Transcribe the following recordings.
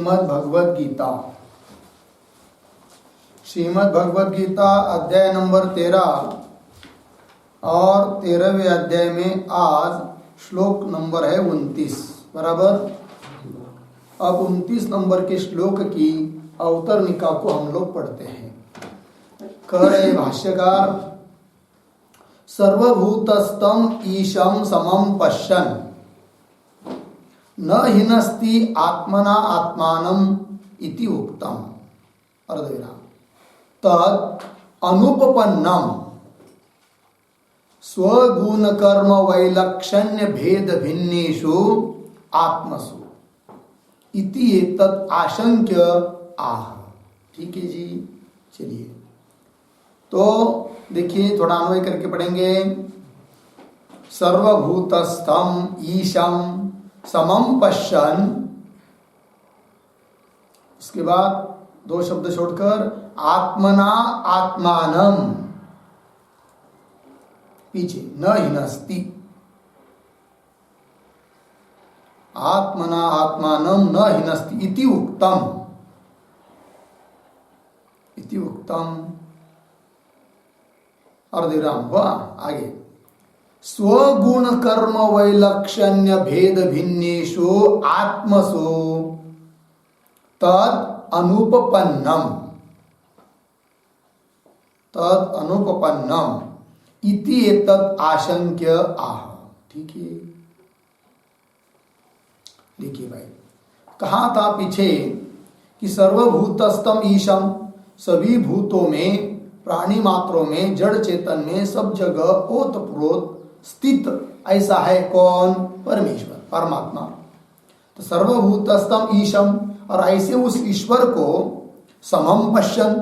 श्रीमद् भगवद गीता। श्रीमद् भगवद गीता अध्याय नंबर 13 और 13वें अध्याय में आज श्लोक नंबर है 29। बराबर। अब 29 नंबर के श्लोक की अवतरणिका को हम लोग पढ़ते हैं। कह रहे भाष्यकार, सर्वभूतस्थं ईशं समं पश्यन् न हिनस्ति आत्मना आत्मानम् इति उक्तम्। अर्धविराम। तत् अनुपपन्नम् स्वगुण कर्म वैलक्षण्य भेद भिन्नेषु आत्मसु इति एतत् आशंक्य आह। ठीक है जी, चलिए तो देखिए, थोड़ा अन्वय करके पढ़ेंगे। सर्वभूतस्थं ईशं समं पश्यन्, उसके बाद 2 शब्द छोड़कर आत्मना आत्मानम, पीछे न हिनस्ति, आत्मना आत्मानम न हिनस्ति इति उक्तम। इति उक्तम अर्धविराम हुआ। आगे स्वगुण कर्म वैलक्षण्य भेद भिन्नेषु आत्मसु तद अनुपपन्नम, तद अनुपपन्नम इति एतत् आशंक्य आह। ठीक है, देखिए भाई, कहा था पीछे कि सर्वभूतस्थम ईशम, सभी भूतों में, प्राणी मात्रों में, जड़ चेतन में, सब जगह ओतप्रोत स्थित ऐसा है कौन? परमेश्वर, परमात्मा। तो सर्वभूतस्थम ईशम, और ऐसे उस ईश्वर को समम पश्यन,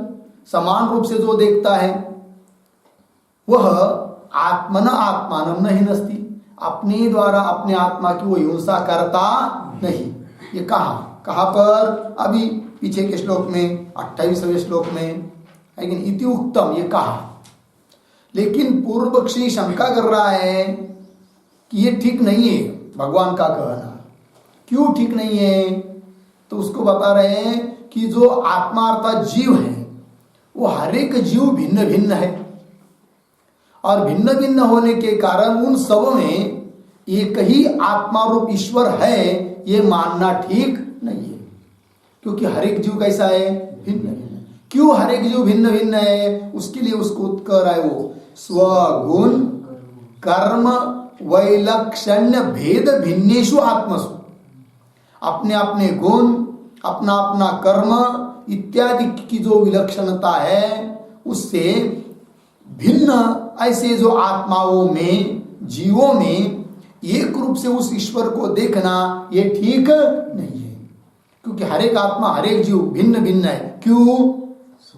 समान रूप से जो देखता है, वह आत्मना आत्मानम न हिनस्ति, अपने द्वारा अपने आत्मा की वो हिंसा करता नहीं। ये कहाँ पर? अभी पीछे के श्लोक में 28वें श्लोक में, लेकिन इति उक्तम ये कहा। लेकिन पूर्व पक्षी शंका कर रहा है कि ये ठीक नहीं है भगवान का कहना। क्यों ठीक नहीं है? तो उसको बता रहे हैं कि जो आत्मा अर्थात जीव है, वो हर एक जीव भिन्न भिन्न है, और भिन्न भिन्न होने के कारण उन सब में एक ही आत्मा रूप ईश्वर है, ये मानना ठीक नहीं है। क्योंकि हर एक जीव कैसा है? भिन्न भिन्न। क्यों हर एक जीव भिन्न भिन्न है? उसके लिए उसको कह रहा है वो स्वगुण कर्म वैलक्षण्य भेद भिन्नेषु आत्मसु, अपने अपने गुण, अपना अपना कर्म इत्यादि की जो विलक्षणता है, उससे भिन्न ऐसे जो आत्माओं में, जीवों में एक रूप से उस ईश्वर को देखना ये ठीक नहीं है। क्योंकि हर एक आत्मा, हर एक जीव भिन्न भिन्न है। क्यों?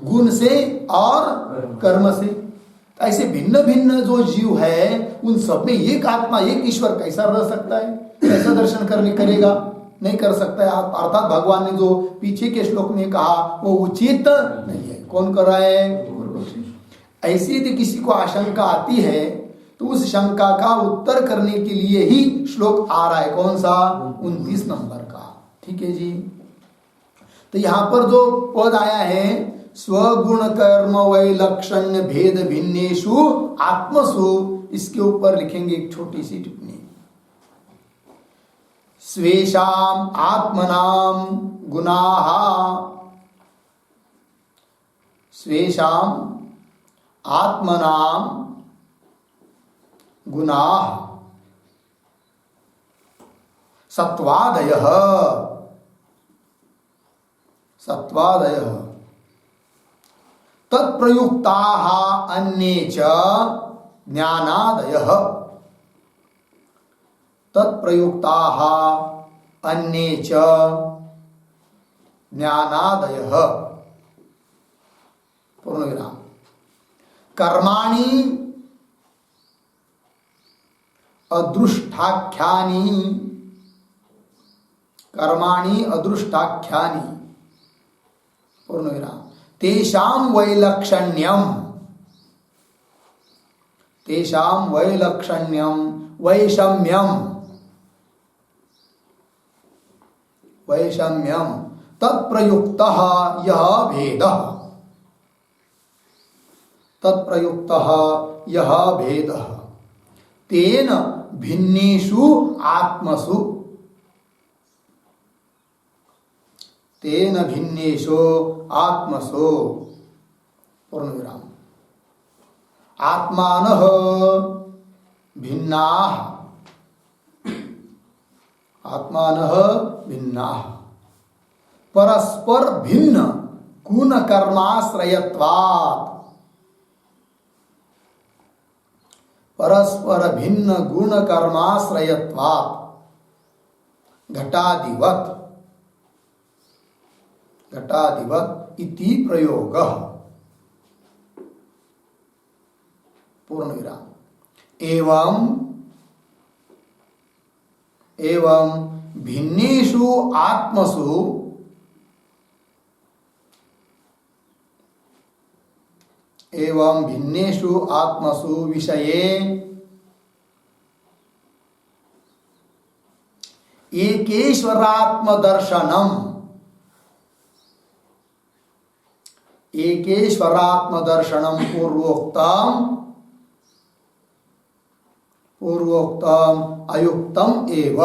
गुण से और कर्म से। ऐसे भिन्न भिन्न जो जीव है, उन सब में एक आत्मा, एक ईश्वर कैसा रह सकता है? कैसा दर्शन करेगा? नहीं कर सकता है। अर्थात भगवान ने जो पीछे के श्लोक में कहा वो उचित नहीं है। कौन कर रहा है? ऐसी यदि किसी को आशंका आती है तो उस शंका का उत्तर करने के लिए ही श्लोक आ रहा है। कौन सा? 29 नंबर का। ठीक है जी। तो यहां पर जो पद आया है स्वगुण कर्म वैलक्षण्य भेद भिन्नेषु आत्मसु, इसके ऊपर लिखेंगे एक छोटी सी टिप्पणी। स्वेषाम आत्मनाम गुणाः, स्वेषाम आत्मनाम गुणाः सत्वादयः, सत्वादयः तत्प्रयुक्ताः अन्ये च ज्ञानादयः, तत्प्रयुक्ताः अन्ये च ज्ञानादयः। पूर्णविराम। कर्माणि अदृष्टाख्यानि, कर्माणि अदृष्टाख्यानि, पूर्णविराम, तेषां वैलक्षण्यम, तेषां वैलक्षण्यम वैषम्यम, वैषम्यम तत्प्रयुक्तः यः भेदः, तत्प्रयुक्तः यः भेदः तेन भिन्नेषु आत्मसु, तेन भिन्नेषु आत्मसु पूर्णविराम आत्मानः भिन्नाः, आत्मानः भिन्नाः परस्पर भिन्न गुण कर्माश्रयत्वात्, परस्पर भिन्न गुण कर्माश्रयत्वात् घटादिवत्, घटादिवत् इति प्रयोगः पूर्णविराम एवं एवं भिन्नेषु आत्मसु एवं भिन्नेषु आत्मसु विषये एकेश्वरात्म दर्शनम, एकेश्वरात्म दर्शनम पूर्वोक्तम पूर्वोक्तम अयुक्तम एव,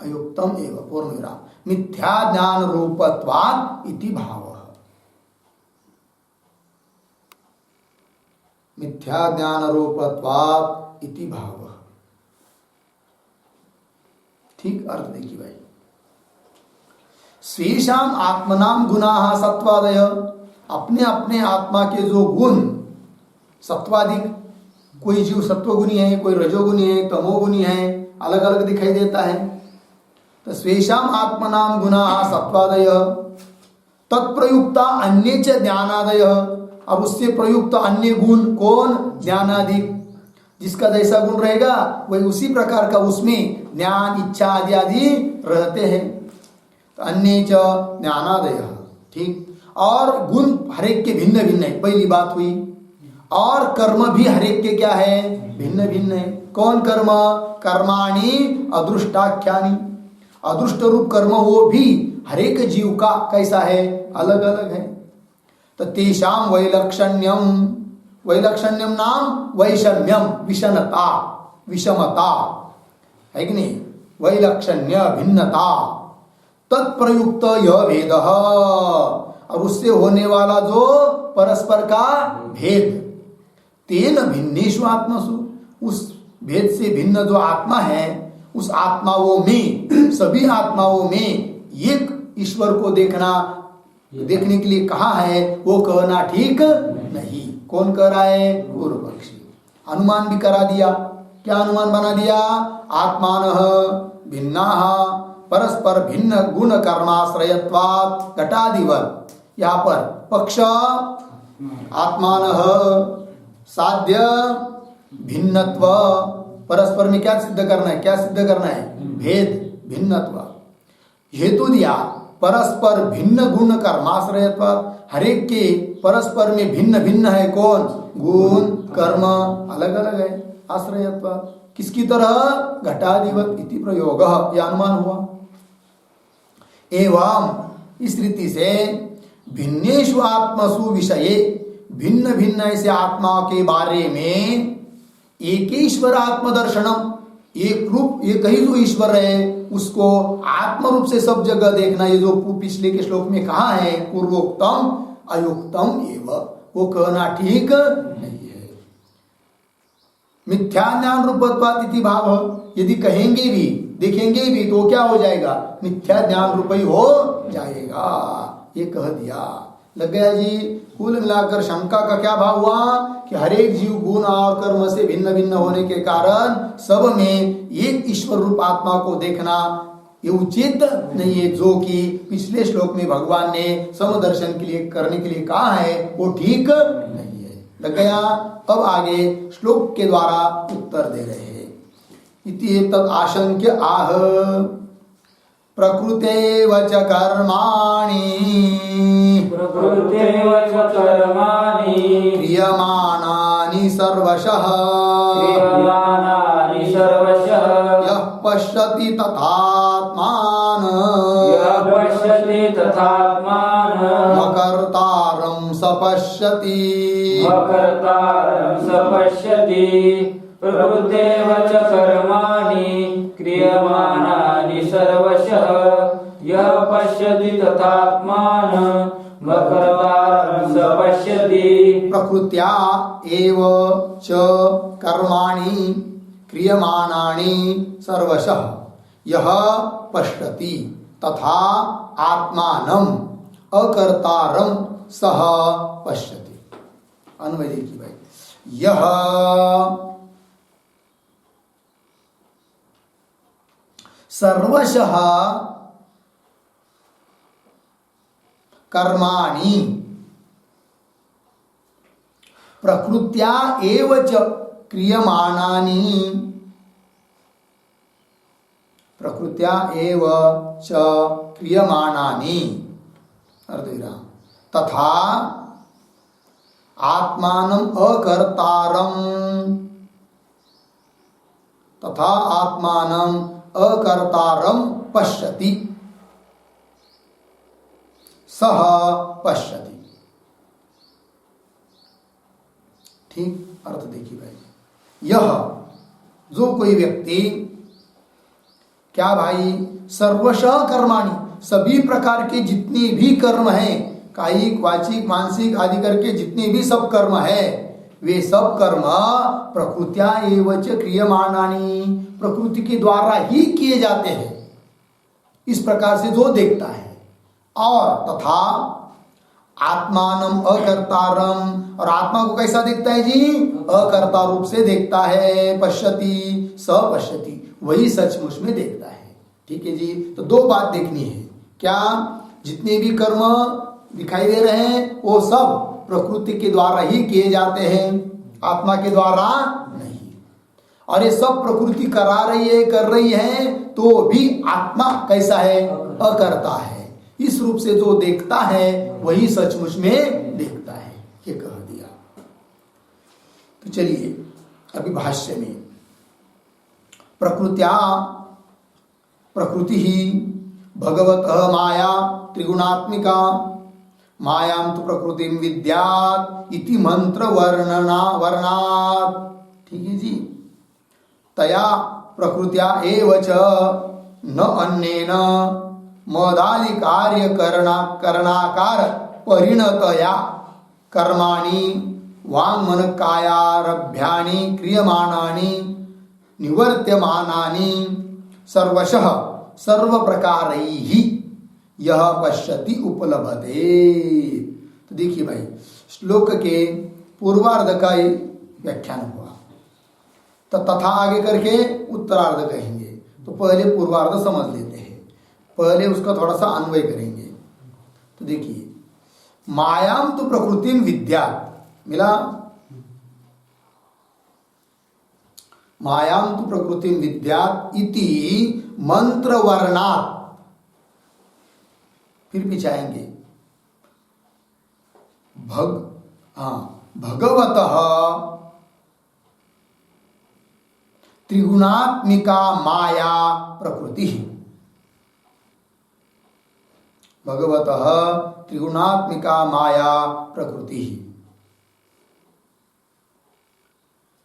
अयुक्तम एव पूर्णविराम मिथ्या ज्ञान रूपत्वात् इति भावः, मिथ्या ज्ञान रूपत्वात् इति भावः। ठीक अर्थ देखिए भाई, स्वेषाम आत्मनाम गुणाः सत्वादय, अपने अपने आत्मा के जो गुण सत्वाधिक, कोई जीव सत्वगुणी है, कोई रजोगुणी है, तमोगुणी है, अलग अलग दिखाई देता है। तो स्वेषाम आत्मनाम गुणाः सत्वादय तत्प्रयुक्ता अन्य च ज्ञानादय, अब उससे प्रयुक्त अन्य गुण कौन? ज्ञानादि, जिसका जैसा गुण रहेगा वही उसी प्रकार का उसमें ज्ञान इच्छा आदि आदि रहते हैं। तो अन्य च ज्ञानादय, ठीक। और गुण हरेक के भिन्न भिन्न है, पहली बात हुई। और कर्म भी हरेक के क्या है? भिन्न भिन्न है। कौन कर्म? कर्माणि अदृष्टाख्यानि, अदृष्ट रूप कर्म वो भी हरेक जीव का कैसा है? अलग अलग है। तो तेषाम वैलक्षण्यम, वैलक्षण्यम नाम वैषम्यम, विषमता, विषमता है कि नहीं? वैलक्षण्य भिन्नता, तत्प्रयुक्त यह भेद, और उससे होने वाला जो परस्पर का भेद, तेन भिन्नेषु आत्मसु, उस भेद से भिन्न जो आत्मा है उस आत्माओं में, सभी आत्माओं में एक ईश्वर को देखना, देखने के लिए कहा है, वो कहना ठीक नहीं। कौन कह रहा है? पूर्व पक्षी। अनुमान भी करा दिया। क्या अनुमान बना दिया? आत्मानः भिन्नाः परस्पर भिन्न गुण कर्माश्रयत्वात् घटादिवत्। यहाँ पर पक्ष आत्मानः साध्य भिन्नत्व, परस्पर में क्या सिद्ध करना है? क्या सिद्ध करना है? भेद, भिन्नत्व। हेतु दिया परस्पर भिन्न गुण कर्माश्रयत्वात्, हरेक के परस्पर में भिन्न भिन्न है। कौन? गुण कर्म अलग अलग है। आश्रयत्वात् किसकी तरह? घटादिवत् इति प्रयोग, यह अनुमान हुआ। एवं इस रीति से भिन्नेषु आत्मसु विषये, भिन्न भिन्न ऐसे आत्मा के बारे में एकेश्वर आत्मदर्शनम, एक रूप एक ही जो ईश्वर है उसको आत्म रूप से सब जगह देखना। ये जो पिछले के श्लोक में कहा है पूर्वोक्तम अयुक्तम एव, वो कहना ठीक नहीं है। मिथ्या ज्ञान रूपत्वात् इति भाव, यदि कहेंगे भी देखेंगे भी तो क्या हो जाएगा? मिथ्या ज्ञान रूप ही हो जाएगा। ये कह दिया। लग गया जी? कुल मिलाकर शंका का क्या भाव हुआ कि हरेक जीव गुण और कर्म से भिन्न भिन्न होने के कारण सब में एक ईश्वर रूप आत्मा को देखना ये उचित नहीं है, जो कि पिछले श्लोक में भगवान ने समदर्शन के लिए करने के लिए कहा है, वो ठीक नहीं है। लग गया? अब आगे श्लोक के द्वारा उत्तर दे रहे हैं। इति तद आशंक्य आह प्रकृतेव च कर्माणि, प्रकृतेव च कर्माणि क्रियमाणानि सर्वशः, क्रियमाणानि सर्वशः, यः पश्यति तथात्मान यः पश्यति तथात्मानं कर्तारं स पश्यति कर्तारं स पश्यति प्रकृतेव च कर्माणि क्रियमाणानि सर्वशः यः पश्यति तथात्मानं कर्तारं स पश्यति प्रकृत्या एव च कर्माणि क्रियमाणानि सर्वशः यः पश्यति तथा आत्मानं अकर्तारं सः पश्यति। अन्वय देखिए भाई, यह सर्वशः कर्माणि प्रकृत्या एव च क्रियमाणानि प्रकृत्या एव च क्रियमाणानि अर्धविराम तथा आत्मानं अकर्तारं पश्यति सह पश्यति। ठीक अर्थ देखिए भाई, यह जो कोई व्यक्ति क्या भाई सर्वशः कर्माणि सभी प्रकार के जितने भी कर्म हैं, कायिक वाचिक मानसिक आदि करके जितने भी सब कर्म है, वे सब कर्म प्रकृत्या एव च क्रियमाणानि प्रकृति के द्वारा ही किए जाते हैं, इस प्रकार से जो देखता है। और तथा आत्मानम अकर्तारम, और आत्मा को कैसा देखता है जी? अकर्ता रूप से देखता है। पश्यति स पश्यति, वही सचमुच में देखता है। ठीक है जी। तो दो बात देखनी है, क्या जितने भी कर्म दिखाई दे रहे हैं वो सब प्रकृति के द्वारा ही किए जाते हैं, आत्मा के द्वारा नहीं। और ये सब प्रकृति करा रही है, कर रही है, तो भी आत्मा कैसा है? अकर्ता है। इस रूप से जो देखता है वही सचमुच में देखता है, ये कह दिया। तो चलिए अभी भाष्य में, प्रकृति ही भगवतः माया त्रिगुणात्मिका मायां तु प्रकृतिं विद्यात् इति मंत्र वर्णात्। ठीक है जी। तया प्रकृत्या एव च न अन्येन मदादि कार्य करणाकार परिणतया कर्माणि वाङ् मन कायारभ्यानि क्रियमाणानि निवर्त्यमानानि सर्वशः सर्व प्रकारैः यह पश्यति उपलभते। तो देखिए भाई, श्लोक के पूर्वार्ध का व्याख्यान हुआ, तो तथा आगे करके उत्तरार्ध कहेंगे। तो पहले पूर्वार्ध समझ लेते हैं, पहले उसका थोड़ा सा अन्वय करेंगे। तो देखिए, मायाम तो प्रकृतिम विद्यात्, मिला? मायाम तो प्रकृतिम विद्यात् इति मंत्र वर्णात्, फिर पीछे आएंगे, भगवतः त्रिगुणात्मिका माया प्रकृति, भगवतः त्रिगुणात्मिका माया प्रकृति।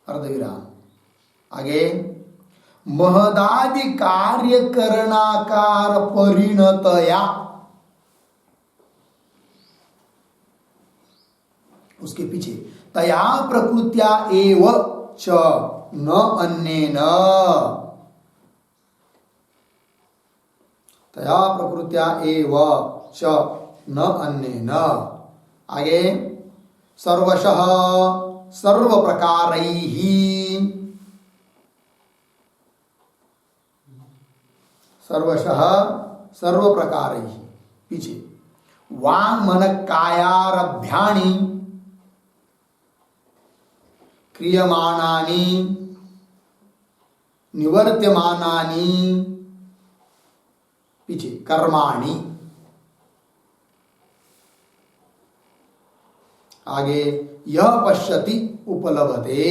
अर्धविराम। आगे, महदादि कार्य करणाकार परिणतया, उसके पीछे तया प्रकृत्या एव च न अन्येन, तया प्रकृत्या एव च न अन्येन। आगे, सर्वशः सर्व प्रकारैः, सर्वशः सर्व प्रकारैः, पीछे वाङ् मन कायारभ्यानि क्रियमाणानि निवर्त्यमानानि, पीछे कर्माणि। आगे, यह पश्यति उपलभते।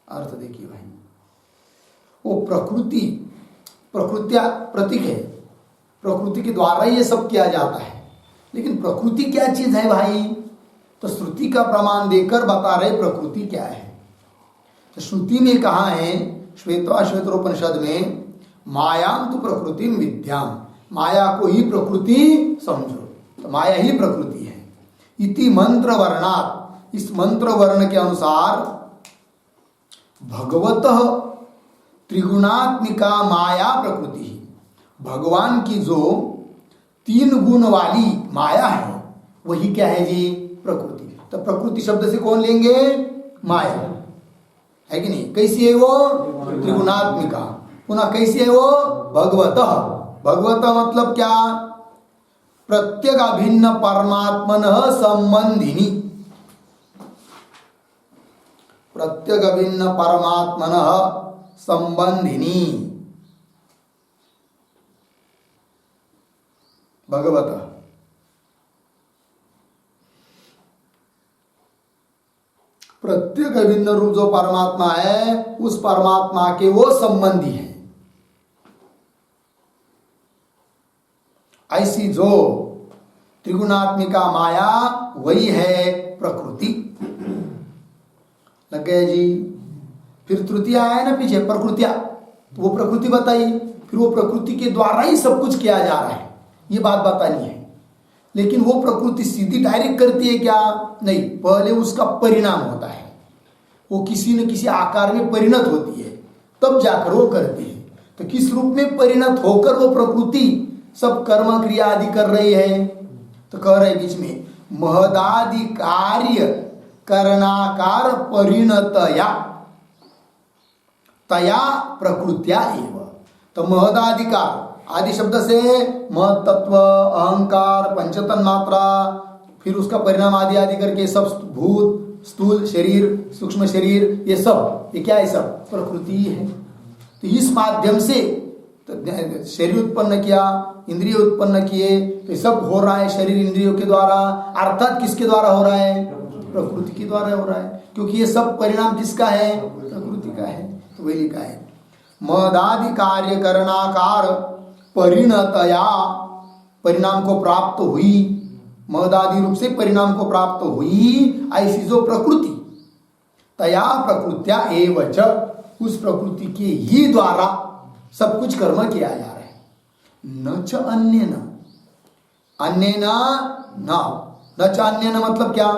अर्थ देखिए भाई, वो प्रकृति, प्रकृतिया प्रतीक है, प्रकृति के द्वारा ये सब किया जाता है। लेकिन प्रकृति क्या चीज है भाई? तो श्रुति का प्रमाण देकर बता रहे प्रकृति क्या है। तो श्रुति में कहा है श्वेतोपनिषद में, मायां तु प्रकृति विद्याम, माया को ही प्रकृति समझो, तो माया ही प्रकृति है। इति मंत्र वर्णात, इस मंत्र वर्ण के अनुसार भगवतः त्रिगुणात्मिका माया प्रकृति, भगवान की जो 3 गुण वाली माया है वही क्या है जी? प्रकृति। तो प्रकृति शब्द से कौन लेंगे? माया है कि नहीं? कैसी है वो? त्रिगुणात्मिका। पुनः कैसी है वो? भगवतः। भगवतः मतलब क्या? प्रत्येक अभिन्न परमात्मनः संबंधिनी, प्रत्येक अभिन्न परमात्मनः संबंधिनी भगवतः। प्रत्येक अभिन्न रूप जो परमात्मा है उस परमात्मा के वो संबंधी है। ऐसी जो त्रिगुणात्मिका माया वही है प्रकृति। लग गया जी? फिर तृतीया है ना पीछे, प्रकृतिया, तो वो प्रकृति बताई, फिर वो प्रकृति के द्वारा ही सब कुछ किया जा रहा है, ये बात बतानी है। लेकिन वो प्रकृति सीधी डायरेक्ट करती है क्या? नहीं, पहले उसका परिणाम होता है, वो किसी न किसी आकार में परिणत होती है, तब जाकर वो करती है। तो किस रूप में परिणत होकर वो प्रकृति सब कर्म क्रिया आदि कर रही है? तो कह रहे बीच में, महदादि कार्य करणाकार परिणतया तया प्रकृत्या एव। तो महदाधिकार, आदि शब्द से महत तत्व, अहंकार, पंचतन मात्रा, फिर उसका परिणाम आदि आदि करके सब भूत, स्थूल शरीर, सूक्ष्म शरीर, ये सब, ये क्या है? सब प्रकृति है। तो इस माध्यम से तो शरीर उत्पन्न किया, इंद्रिय उत्पन्न किए, तो सब हो रहा है शरीर इंद्रियों के द्वारा, अर्थात किसके द्वारा हो रहा है? प्रकृति के द्वारा हो रहा है, क्योंकि ये सब परिणाम किसका है? प्रकृति का है। तो वही लिखा है, महदादि कार्य करणाकार परिणतया, परिणाम को प्राप्त हुई, महदादि रूप से परिणाम को प्राप्त हुई ऐसी जो प्रकृति, तया प्रकृत्या एव च, उस प्रकृति के ही द्वारा सब कुछ कर्म किया जा रहा है। न च अन्येन, अन्येन न च अन्येन मतलब क्या?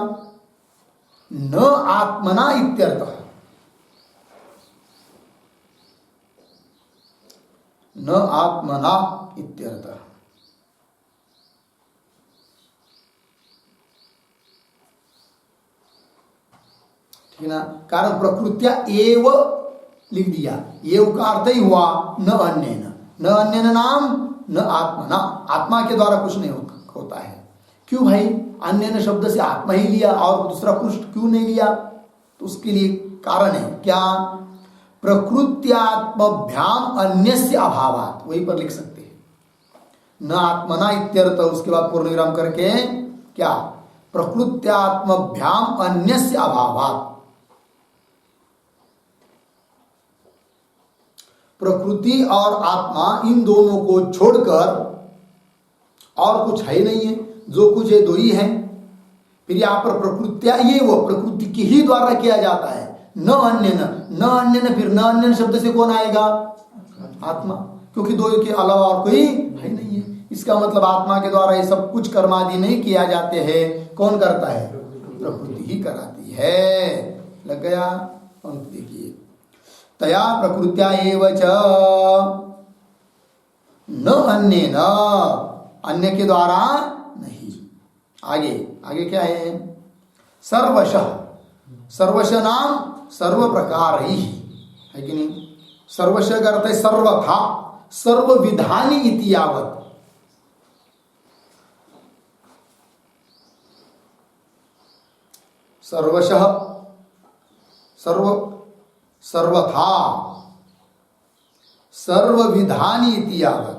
न आत्मना इत्यर्थः, न आत्मना इत्यर्थः। ठीक है ना? कारण प्रकृत्या एव लिख दिया, एव का अर्थ ही हुआ न अन्येन, न अन्येन नाम न आत्मना, आत्मा के द्वारा कुछ नहीं होता है। क्यों भाई? अन्येन शब्द से आत्मा ही लिया और दूसरा कुछ क्यों नहीं लिया? तो उसके लिए कारण है क्या? प्रकृत्यात्मभ्याम अन्यस्य अभावात, वहीं पर लिख सकते हैं, न आत्मना इत्यर्थ, उसके बाद पूर्ण विराम करके क्या? प्रकृत्यात्मभ्याम अन्यस्य अभावात, प्रकृति और आत्मा इन दोनों को छोड़कर और कुछ है नहीं है, जो कुछ है दो ही है। फिर यहाँ पर प्रकृत्या, ये वो प्रकृति के ही द्वारा किया जाता है, न अन्य न अन्य न, फिर न अन्य शब्द से कौन आएगा? आत्मा, क्योंकि दो के अलावा और कोई है नहीं है। इसका मतलब आत्मा के द्वारा ये सब कुछ कर्मादि नहीं किया जाते हैं, कौन करता है? प्रकृति ही कराती है। लग गया? पंक्ति देखिए, तया प्रकृत्या एव च न अन्य न, अन्य के द्वारा नहीं। आगे आगे क्या है? सर्वशः, सर्वशः नाम सर्व प्रकार ही है कि नहीं? सर्वशः का अर्थ है सर्वथा, सर्व विधानी इति यावत्, सर्वशः सर्वथा सर्व विधानी इति यावत्।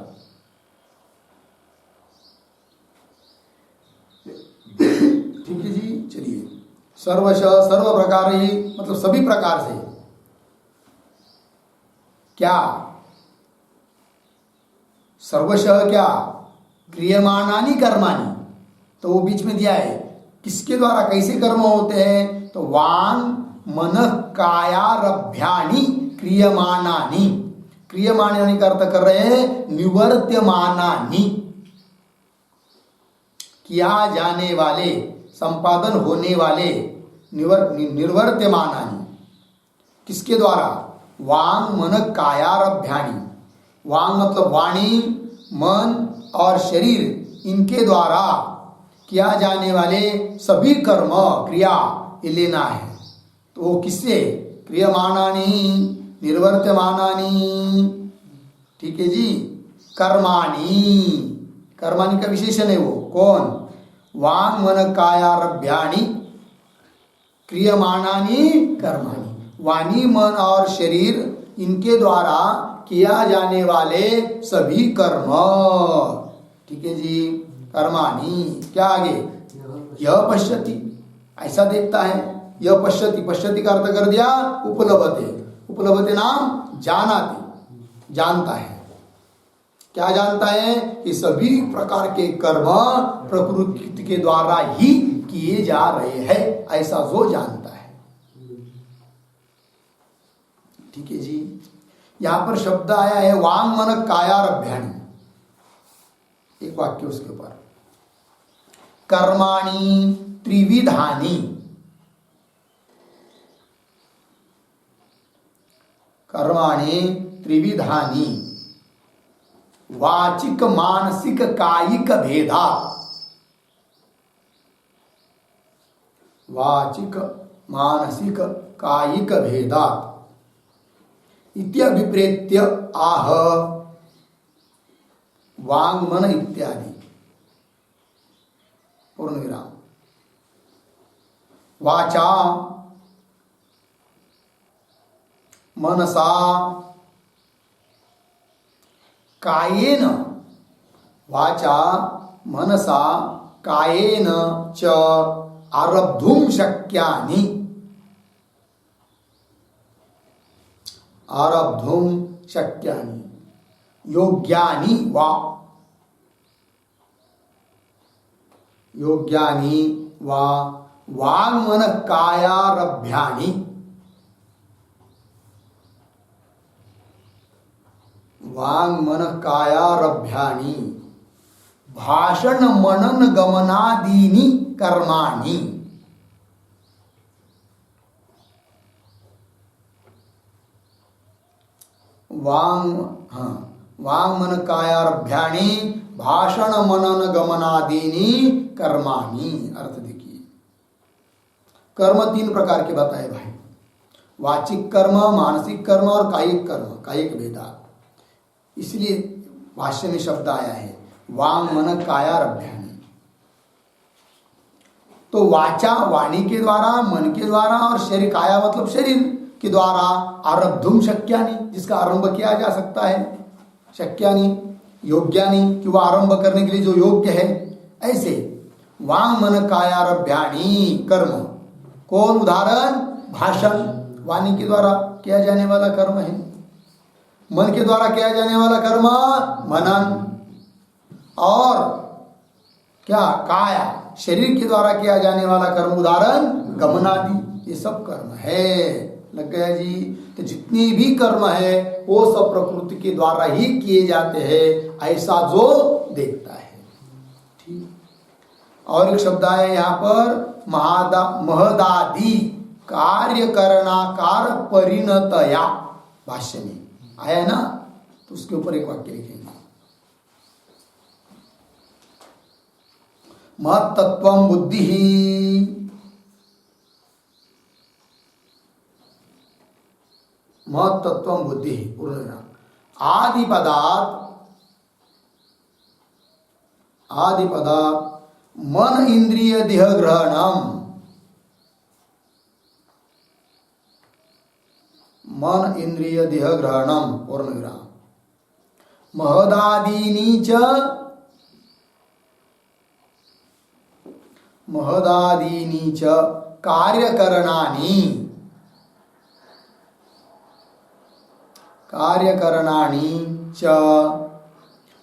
ठीक है जी, चलिए। सर्वशः सर्व प्रकार ही मतलब सभी प्रकार से, क्या सर्वशः क्या क्रियमाणानि कर्माणि, तो वो बीच में दिया है किसके द्वारा कैसे कर्म होते हैं, तो वांग मन कायारभ्यानि क्रियमाणानि, क्रियमाणानि का अर्थ कर रहे हैं निवर्त्यमानानि, किया जाने वाले संपादन होने वाले निर्वर्त्यमानानि, किसके द्वारा, वांग मन कायारभ्यानि, वांग मतलब वाणी, मन और शरीर, इनके द्वारा किया जाने वाले सभी कर्म क्रिया ये लेना है, तो वो किससे, क्रियमाणानि निर्वर्त्यमानानि, ठीक है जी, कर्माणि, कर्माणि का विशेषण है वो कौन, वांग मन कायारभ्यानि क्रियमाणानि कर्माणि, वाणी मन और शरीर इनके द्वारा किया जाने वाले सभी कर्म, ठीक है जी, कर्माणि, क्या आगे, यह पश्यति, ऐसा देखता है, यह पश्यति, पश्यति का अर्थ कर दिया उपलब्धते, उपलब्धते नाम जानाति, जानता है, क्या जानता है कि सभी प्रकार के कर्म प्रकृति के द्वारा ही किए जा रहे हैं, ऐसा जो जानता है, ठीक है जी। यहां पर शब्द आया है वांग मन कायारभ्यानि, एक वाक्य उसके ऊपर, कर्माणि त्रिविधानि, कर्माणि त्रिविधानि वाचिक मानसिक कायिक भेदा, वाचिक मानसिक कायिक भेदा इत्यभिप्रेत्य आह वांग मन इत्यादि, पूर्ण विराम, वाचा मनसा कायेन, वाचा मनसा कायेन च आरब्धुं शक्यानि, आरब्धुं शक्यानि योग्यानि वा, योग्यानि वा वाङ्मन कायारभ्यानि, वाङ्मन कायारभ्यानि भाषण मनन गमनादीनि कर्माणि, वांग मन कायारभ्यानि भाषण मनन गमनादीनि कर्माणि, अर्थ देखिए, कर्म तीन प्रकार के बताए भाई, वाचिक कर्म, मानसिक कर्म और कायिक कर्म, कायिक भेदा, इसलिए भाष्य में शब्द आया है वांग मन कायारभ्यानि। तो वाचा वाणी के द्वारा, मन के द्वारा, और शरीर, काया मतलब शरीर के द्वारा, आरब्धुम शक्यानि, जिसका आरंभ किया जा सकता है, शक्यानि योग्यानि कि वह आरंभ करने के लिए जो योग्य है, ऐसे वांग मन कायारभ्यानि कर्म, कौन उदाहरण, भाषण, वाणी के द्वारा किया जाने वाला कर्म है, मन के द्वारा किया जाने वाला कर्म मनन, और क्या, काया शरीर के द्वारा किया जाने वाला कर्म उदाहरण गमनादि, ये सब कर्म है, लग गया जी। तो जितनी भी कर्म है वो सब प्रकृति के द्वारा ही किए जाते हैं, ऐसा जो देखता है, ठीक। और एक शब्द आया यहाँ पर महदादि कार्य करणाकार परिणतया, भाष्य में आया ना, तो उसके ऊपर एक वाक्य लिखेंगे, महत्तत्वं बुद्धि, महत्तत्वं बुद्धि, पूर्ण आदिपदात् मन इंद्रिय देह ग्रहणम, मन इंद्रिय देह ग्रहणम, पूर्ण विराम, महदादीनि च, महदादीनि च कार्यकरणानि, कार्यकरणानि च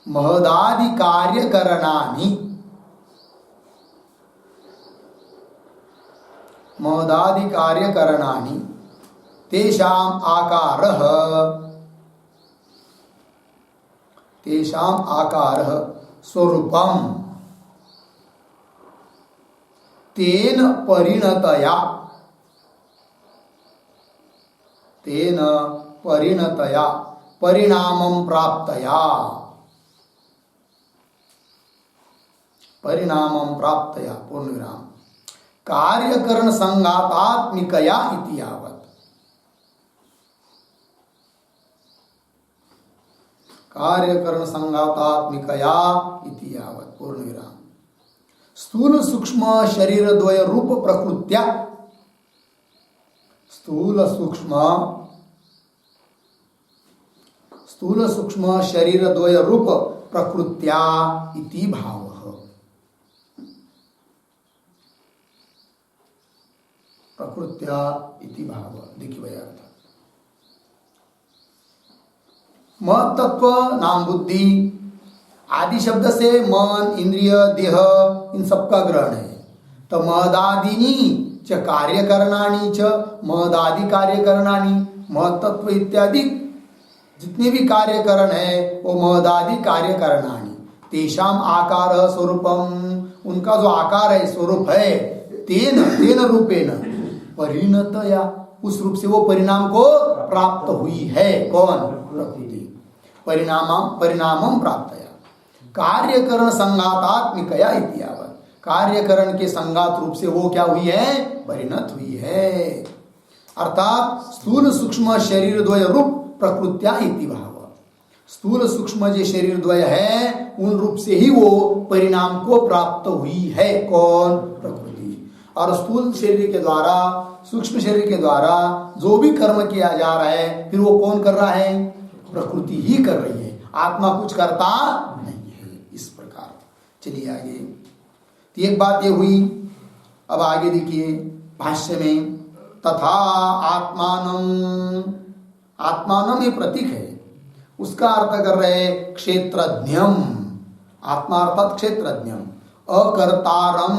महदादि कार्यकरणानि महदादि कार्यकरणानि तेषाम् आकारः स्वरूपम् तेन परिणतया परिणामं प्राप्तया पूर्णविराम कार्यकरण संघातात्मिकया इति यावत् कार्यकरण संघातात्मिकया इति यावत् पूर्णविराम स्थूल सूक्ष्म शरीर द्वय रूप प्रकृत्या स्थूल सूक्ष्म शरीर द्वय रूप प्रकृत्या इति भावः प्रकृत्या इति भाव देखिए भैया मत तत्व नाम बुद्धि आदि शब्द से मन इंद्रिय देह इन सबका ग्रहण है। तो महदादिनी च कार्यकरणानि च महदादि कार्यकरणानि महतत्व इत्यादि जितने भी कार्यकरण है वो महदादि कार्यकरणानि तेषाम आकार स्वरूपम उनका जो आकार है स्वरूप है तेन रूपेण परिणतया उस रूप से वो परिणाम को प्राप्त हुई है। कौन? प्रकृति। परिणामम प्राप्तया कार्यकरण संघातात्मिकया इति यावत् कार्यकरण के संघात रूप से वो क्या हुई है? परिणत हुई है। अर्थात स्थूल सूक्ष्म शरीर द्वय रूप प्रकृत्या इति भाव स्थूल सूक्ष्म जो शरीर द्वय है उन रूप से ही वो परिणाम को प्राप्त हुई है। कौन? प्रकृति। और स्थूल शरीर के द्वारा सूक्ष्म शरीर के द्वारा जो भी कर्म किया जा रहा है फिर वो कौन कर रहा है? प्रकृति ही कर रही है, आत्मा कुछ करता नहीं है। इस प्रकार चलिए आगे। तो एक बात ये हुई। अब आगे देखिए भाष्य में तथा आत्मानम ये प्रतीक है, उसका अर्थ कर रहे क्षेत्रज्ञम। आत्मा अर्थात क्षेत्रज्ञम अकर्तारम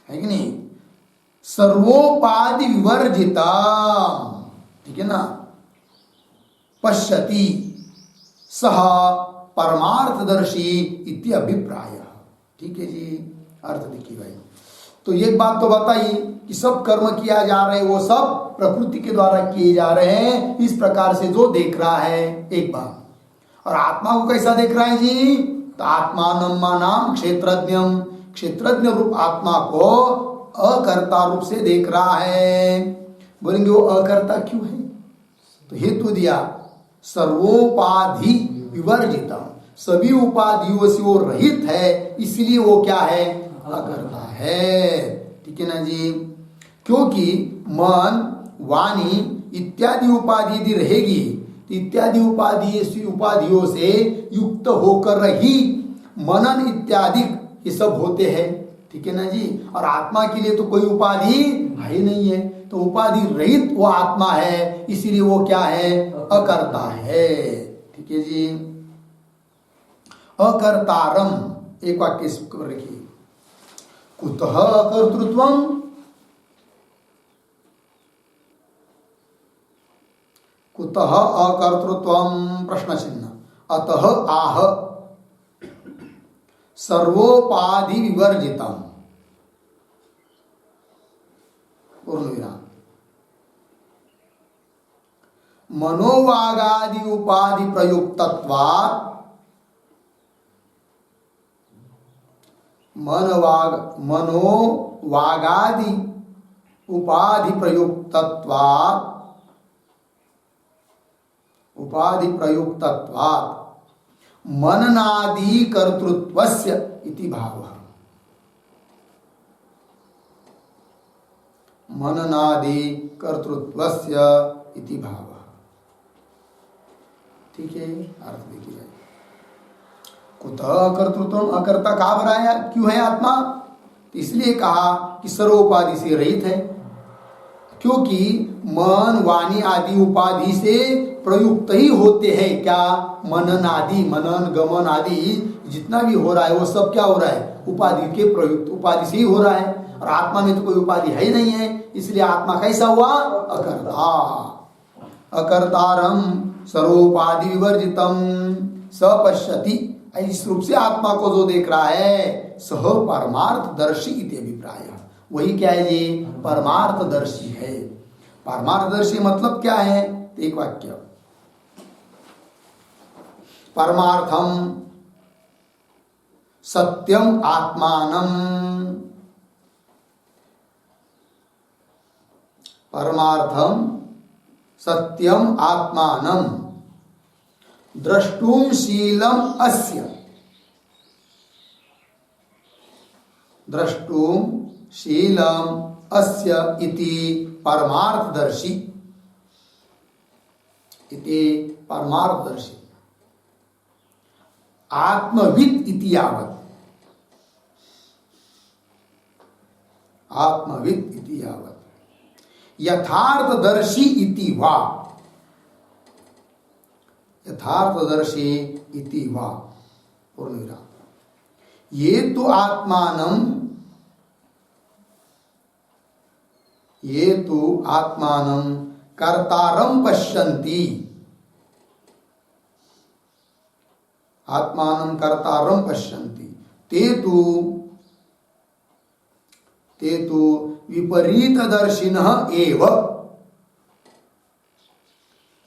है कि नहीं? सर्वोपाधि विवर्जिता ठीक है ना? पश्यति सह परमार्थदर्शी इति अभिप्राय। ठीक है जी, अर्थ देखिए भाई। तो एक बात तो बताइए कि सब कर्म किया जा रहे हैं वो सब प्रकृति के द्वारा किए जा रहे हैं, इस प्रकार से जो देख रहा है एक बात। और आत्मा को कैसा देख रहा है जी? तो आत्मानम क्षेत्रज्ञम क्षेत्रज्ञ रूप आत्मा को अकर्ता रूप से देख रहा है। बोलेंगे वो अकर्ता क्यों है? तो हेतु दिया सर्वोपाधि विवर्जितम, सभी उपाधियों से वो रहित है, इसलिए वो क्या है? अकर्ता है। ठीक है ना जी? क्योंकि मन वाणी इत्यादि उपाधि यदि रहेगी तो इत्यादि उपाधियों से युक्त होकर ही मनन इत्यादि ये सब होते हैं। ठीक है ना जी? और आत्मा के लिए तो कोई उपाधि है ही नहीं है, तो उपाधि रहित वो आत्मा है, इसीलिए वो क्या है? अकर्ता है। ठीक है जी? अकर्तारम एक वाक्य रखिए। कुतः अकर्तृत्वम? कुतः अकर्तृत्वम प्रश्न चिन्ह। अतः आह सर्वोपाधि विवर्जितम पूर्णविराम मनोवागादि उपाधि प्रयुक्तत्वात् मनोवागादि उपाधि प्रयुक्तत्वात् मननादि कर्तृत्वस्य इति भावः। मननादि कर्तृत्वस्य इति भावः। ठीक है, अर्थ देखिए। कुतः कर्तृत्व? अकर्ता कहाँ बनाया? क्यों है आत्मा? इसलिए कहा कि सर्वोपाधि से रहित है। क्योंकि मन वाणी आदि उपाधि से प्रयुक्त ही होते हैं। क्या? मनन आदि, मनन गमन आदि जितना भी हो रहा है वो सब क्या हो रहा है? उपाधि के प्रयुक्त, उपाधि से ही हो रहा है। और आत्मा में तो कोई उपाधि है ही नहीं है, इसलिए आत्मा कैसा हुआ? अकर्ता। अकर्तारम सर्वोपाधि विवर्जितम स पश्यति। इस रूप से आत्मा को जो देख रहा है सह परमार्थदर्शी इति अभिप्राय। वही क्या है? ये परमार्थदर्शी है। परमार्थदर्शी मतलब क्या है? एक वाक्य, परमार्थम सत्यम आत्मानम, परमार्थम सत्यम आत्मानम द्रष्टुम शीलम अस्य, द्रष्टुम शीलम अस्य इति परमार्थदर्शी, इति परमार्थदर्शी। आत्मविद इति यावत्, आत्मविद इति यावत्, यथार्थदर्शी इति वा, यथार्थदर्शी इति वा पूर्णविराम। ये तो आत्मानं, ये तो आत्मानं कर्तारं पश्यन्ति, आत्मानं कर्तारं पश्यन्ति, ते तु विपरीतदर्शिनः एव,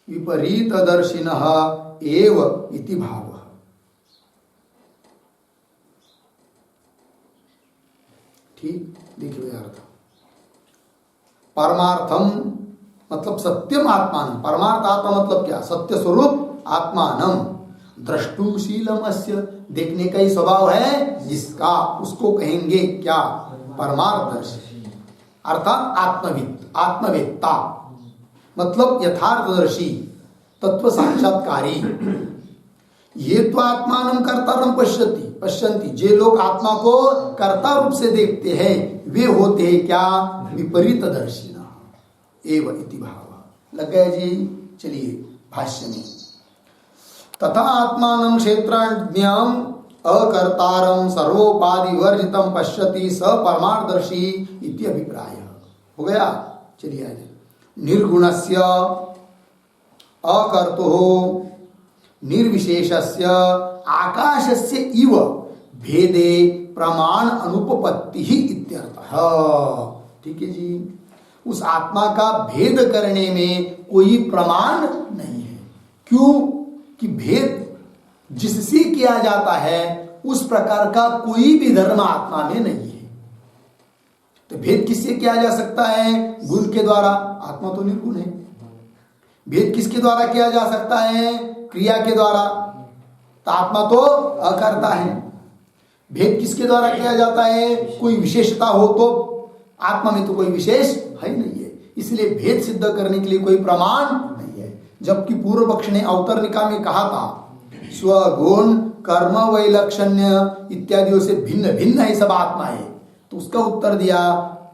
विपरीतदर्शिनः एव इति भावः। ठीक, देखिए अर्थ। परमार्थम मतलब सत्यम आत्मानम, परमार्थ आत्मा मतलब क्या? सत्य स्वरूप आत्मानम, द्रष्टुशीलम अस्य, देखने का ही स्वभाव है जिसका, उसको कहेंगे क्या? परमार्थदर्शी, अर्थात आत्मविद, आत्मवेत्ता मतलब यथार्थदर्शी, तत्व साक्षात्कारी। ये तो आत्मानं कर्तारं पश्यति, पश्यन्ति, जे लोग आत्मा को कर्ता रूप से देखते हैं वे होते हैं क्या? विपरीतदर्शिनः एव इति भाव। लग गया जी? चलिए भाष्य में, तथा आत्मानं क्षेत्रज्ञं अकर्तारं सर्वोपाधि वर्जितं पश्यति स परमार्थदर्शी इति अभिप्राय। हो गया? चलिए आगे। निर्गुणस्य अकर्तुः निर्विशेषस्य आकाशस्य इव भेदे प्रमाण अनुपपत्ति ही इत्यर्थः। ठीक है जी? उस आत्मा का भेद करने में कोई प्रमाण नहीं है। क्यों? कि भेद जिससे किया जाता है उस प्रकार का कोई भी धर्म आत्मा में नहीं है। तो भेद किससे किया जा सकता है? गुण के द्वारा, आत्मा तो निर्गुण है। भेद किसके द्वारा किया जा सकता है? क्रिया के द्वारा, तो आत्मा तो अकर्ता है। भेद किसके द्वारा किया जाता है? कोई विशेषता हो तो, आत्मा में तो कोई विशेष है नहीं है, इसलिए भेद सिद्ध करने के लिए कोई प्रमाण नहीं है। जबकि पूर्व पक्ष ने अवतरणिका में कहा था स्वगुण कर्म वैलक्षण्य इत्यादियों से भिन्न भिन्न है सब आत्मा है, तो उसका उत्तर दिया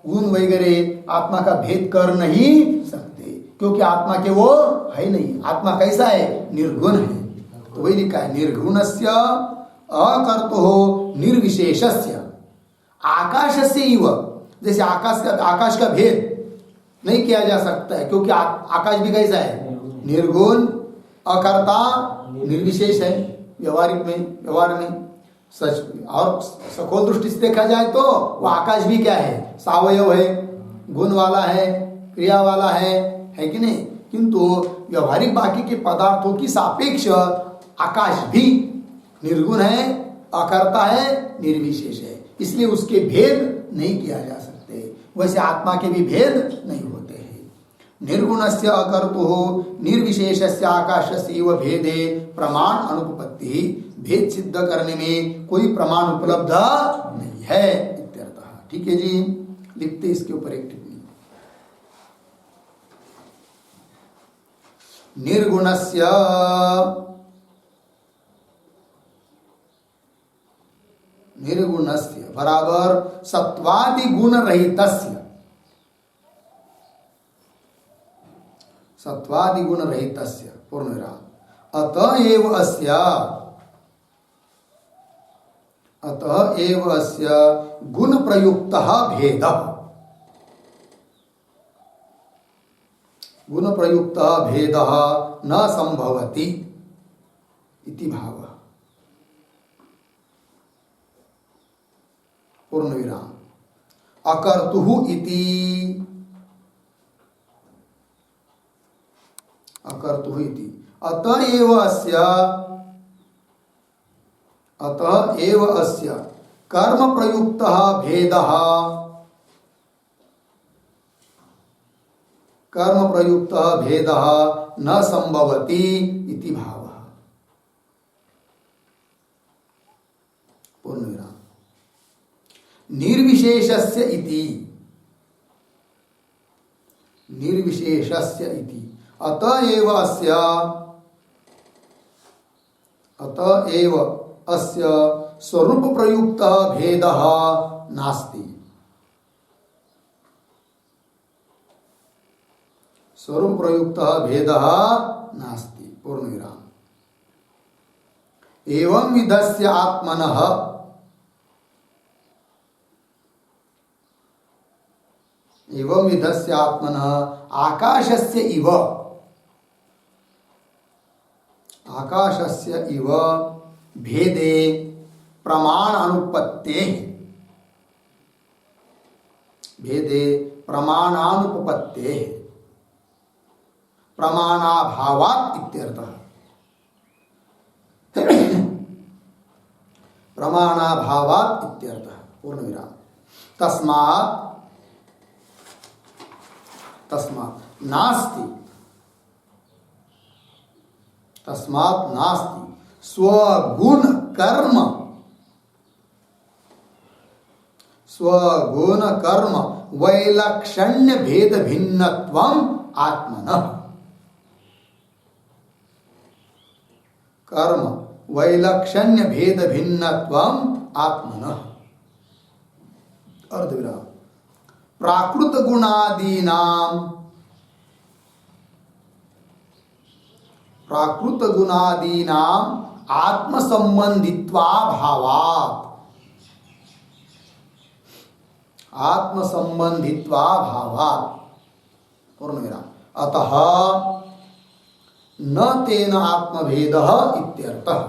गुण वगैरह आत्मा का भेद कर नहीं सकते, क्योंकि आत्मा के वो है नहीं। आत्मा कैसा है? निर्गुण है। तो वही लिखा है निर्गुणस्य अकर्तुः निर्विशेषस्य आकाशस्य इव। जैसे आकाश का भेद नहीं किया जा सकता है, क्योंकि आकाश भी कैसा है? निर्गुण, अकर्ता, निर्विशेष है। व्यवहार में सच और सखोल दृष्टि से देखा जाए तो वो आकाश भी क्या है? सावयव है, गुण वाला है, क्रिया वाला है कि नहीं? किंतु व्यवहारिक बाकी के पदार्थों की सापेक्ष आकाश भी निर्गुण है, अकर्ता है, निर्विशेष है, इसलिए उसके भेद नहीं किया जा सकते। वैसे आत्मा के भी भेद नहीं होते हैं। निर्गुणस्य अकर्तुः निर्विशेषस्य आकाशस्य इव भेदे प्रमाण अनुपपत्ति। भेद सिद्ध करने में कोई प्रमाण उपलब्ध नहीं है इत्यर्थः। ठीक है जी? लिखते इसके ऊपर एक टिप्पणी। निर्गुणस्य बराबर सत्वादि गुण रहितस्य, सत्वादि गुण रहितस्य पूर्ण विराम अतः एव अस्य गुण प्रयुक्तः भेदः गुण प्रयुक्तः भेदः न संभवति इति भावः पूर्ण विराम अकर्तुः इति अतः एव अस्य कर्म प्रयुक्तः भेदः न संभवति इति भावः पूर्ण विराम निर्विशेषस्य इति अतः एव अस्य स्वरूप प्रयुक्तः भेदः नास्ति पूर्ण विराम एवं विधस्य आत्मनः आकाशस्य इव भेदे प्रमाण अनुपपत्तेः प्रमाणाभावात् इत्यर्थः पूर्ण विराम तस्मात् नास्ति स्वगुण कर्म वैलक्षण्य भेद भिन्नत्वम् आत्मनः अर्धविराम प्राकृत गुणादीनाम आत्मसंबंधित्वाभावात् पूर्ण विराम अतः न तेन आत्मभेदः इत्यर्थः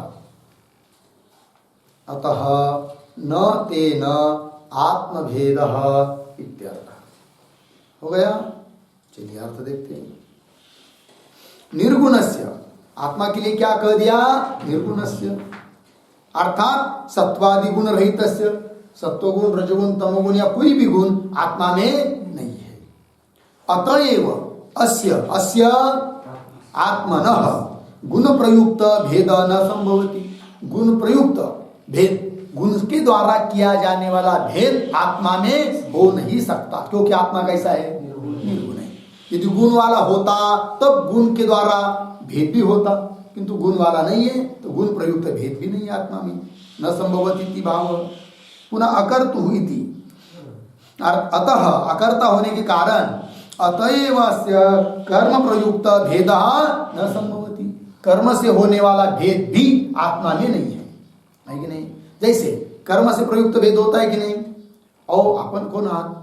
हो गया। चलिए अर्थ देखते हैं। निर्गुणस्य आत्मा के लिए क्या कह दिया? निर्गुणस्य अर्थात सत्वादि गुण रहितस्य, सत्वगुण रजगुण तमोगुण या कोई भी गुण आत्मा में नहीं है। अतएव अस्य आत्मनः गुण प्रयुक्त भेद न संभवति। गुण प्रयुक्त भेद, गुण के द्वारा किया जाने वाला भेद आत्मा में हो नहीं सकता, क्योंकि आत्मा कैसा है? निर्गुण है। यदि गुण वाला होता तब गुण के द्वारा भेद भी होता, किंतु गुण वाला नहीं है तो गुण प्रयुक्त भेद भी नहीं है आत्मा में, न संभवति इति भाव। पुनः अकर्तु इति, अतः अकर्ता होने के कारण अतएव अस्य कर्म प्रयुक्त भेद न संभवति। कर्म से होने वाला भेद भी आत्मा में नहीं है कि नहीं? जैसे कर्म से प्रयुक्त भेद होता है कि नहीं? और अपन कौन आहात?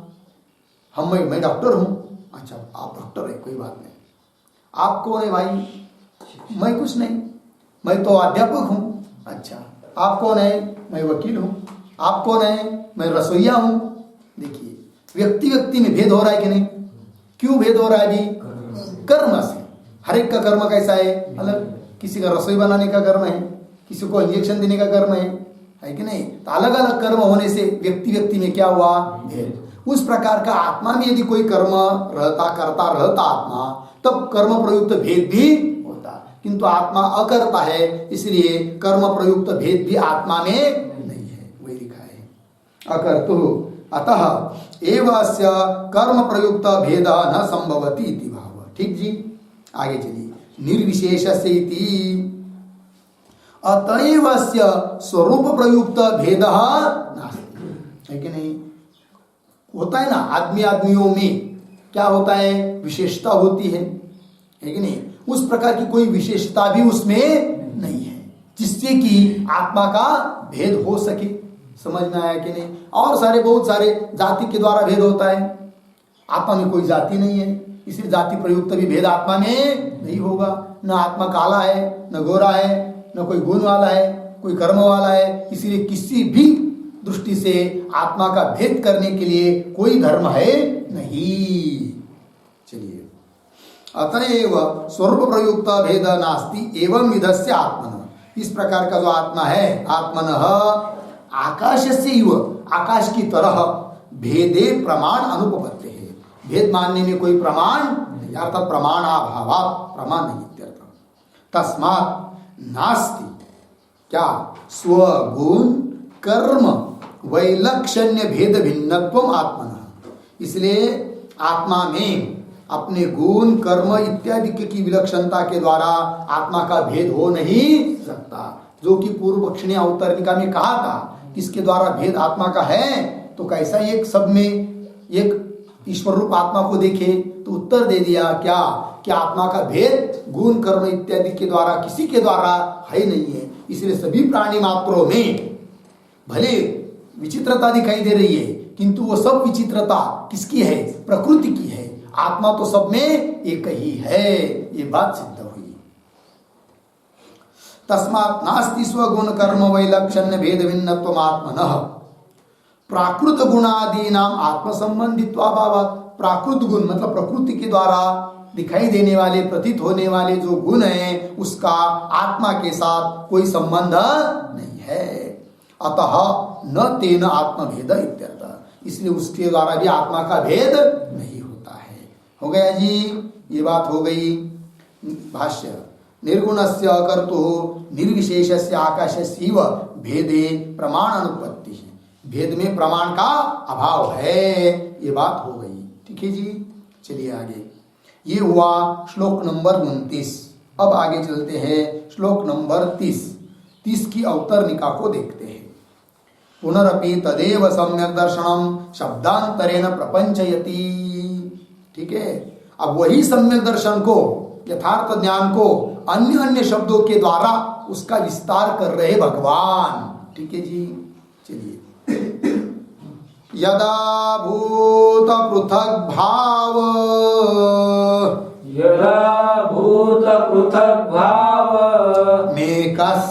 मैं डॉक्टर हूं। अच्छा, आप डॉक्टर है, कोई बात नहीं। आप कौन है भाई? मैं कुछ नहीं, मैं तो अध्यापक हूं। अच्छा, आप कौन है? मैं वकील हूं। आप कौन है? मैं रसोईया हूं। देखिए, व्यक्ति व्यक्ति में भेद हो रहा है कि नहीं? क्यों भेद हो रहा है अभी? कर्म से। हर एक का कर्म कैसा है? अलग। किसी का रसोई बनाने का कर्म है, किसी को इंजेक्शन देने का कर्म है कि नहीं? तो अलग अलग कर्म होने से व्यक्ति व्यक्ति में क्या हुआ? भेद। उस प्रकार का आत्मा में यदि कोई कर्म करता रहता आत्मा, तब कर्म प्रयुक्त भेद भी होता, किंतु आत्मा अकर्ता है, इसलिए कर्म प्रयुक्त भेद भी आत्मा में नहीं है। वही लिखा है अकर्तु अतः एव अस्य कर्म प्रयुक्त भेद न संभवति इति भाव। ठीक जी, आगे चलिए। निर्विशेषस्य इति अतएव अस्य स्वरूप प्रयुक्त भेद नास्ति, है कि नहीं? होता है ना, आदमियों में क्या होता है? विशेषता होती है है कि नहीं? उस प्रकार की कोई विशेषता भी उसमें नहीं है जिससे कि आत्मा का भेद हो सके। समझ में आया कि नहीं? और सारे बहुत सारे जाति के द्वारा भेद होता है, आत्मा में कोई जाति नहीं है, इसलिए जाति प्रयुक्त भी भेद आत्मा में नहीं होगा। न आत्मा काला है, न गोरा है, न कोई गुण वाला है, कोई कर्म वाला है, इसीलिए किसी भी दृष्टि से आत्मा का भेद करने के लिए कोई धर्म है नहीं। चलिए, अतएव स्वरूप प्रयुक्त भेद नास्ति एवं विधस्य आत्मन। इस प्रकार का जो आत्मा है, आत्मनः आकाश से इव, आकाश की तरह भेदे प्रमाण अनुपपत्ति है। भेद मानने में कोई प्रमाण नहीं, अर्थात प्रमाणाभावात्, प्रमाण नहीं इत्यर्थ। तस्मात् नास्ति क्या स्वगुण कर्म वैलक्षण्य भेद भिन्नत्वम आत्मनः। इसलिए आत्मा में अपने गुण कर्म इत्यादि की विलक्षणता के द्वारा आत्मा का भेद हो नहीं सकता, जो कि पूर्व पक्ष ने अवतरणिका में कहा था। किसके द्वारा भेद आत्मा का है? तो कैसा एक सब में एक ईश्वर रूप आत्मा को देखे तो उत्तर दे दिया क्या कि आत्मा का भेद गुण कर्म इत्यादि के द्वारा किसी के द्वारा है नहीं है। इसलिए सभी प्राणी मात्रों में भले विचित्रता दिखाई दे रही है, किंतु वो सब विचित्रता किसकी है? प्रकृति की है। आत्मा तो सब में एक ही है, ये बात सिद्ध हुई। तस्मात् नास्ति स्वगुण कर्म वैलक्षण्य भेद भिन्नत्वम आत्मनः प्राकृत गुणादि नाम आत्म संबंधित्वाभावात्। प्राकृत गुण मतलब प्रकृति के द्वारा दिखाई देने वाले, प्रतीत होने वाले जो गुण हैं, उसका आत्मा के साथ कोई संबंध नहीं है। अतः न तेन आत्मभेद इत्यर्थ। इसलिए उसके द्वारा भी आत्मा का भेद नहीं होता है। हो गया जी, ये बात हो गई। भाष्य, निर्गुणस्य कर्तु निर्विशेषस्य आकाशस्यैव भेदे प्रमाण अनुपत्ति है। भेद में प्रमाण का अभाव है, ये बात हो गई। ठीक है जी, चलिए आगे। ये हुआ श्लोक नंबर 29। अब आगे चलते हैं श्लोक नंबर 30 की अवतरणिका को देखते हैं। पुनरपि तदेव सम्यक दर्शनम शब्दांतरेण प्रपंचयति। ठीक है, अब वही सम्यक दर्शन को, यथार्थ ज्ञान को अन्य अन्य शब्दों के द्वारा उसका विस्तार कर रहे भगवान। ठीक है जी, चलिए। यदा भूत पृथक भाव, यदा भूत पृथक भाव मेकस्थमनुपश्यति,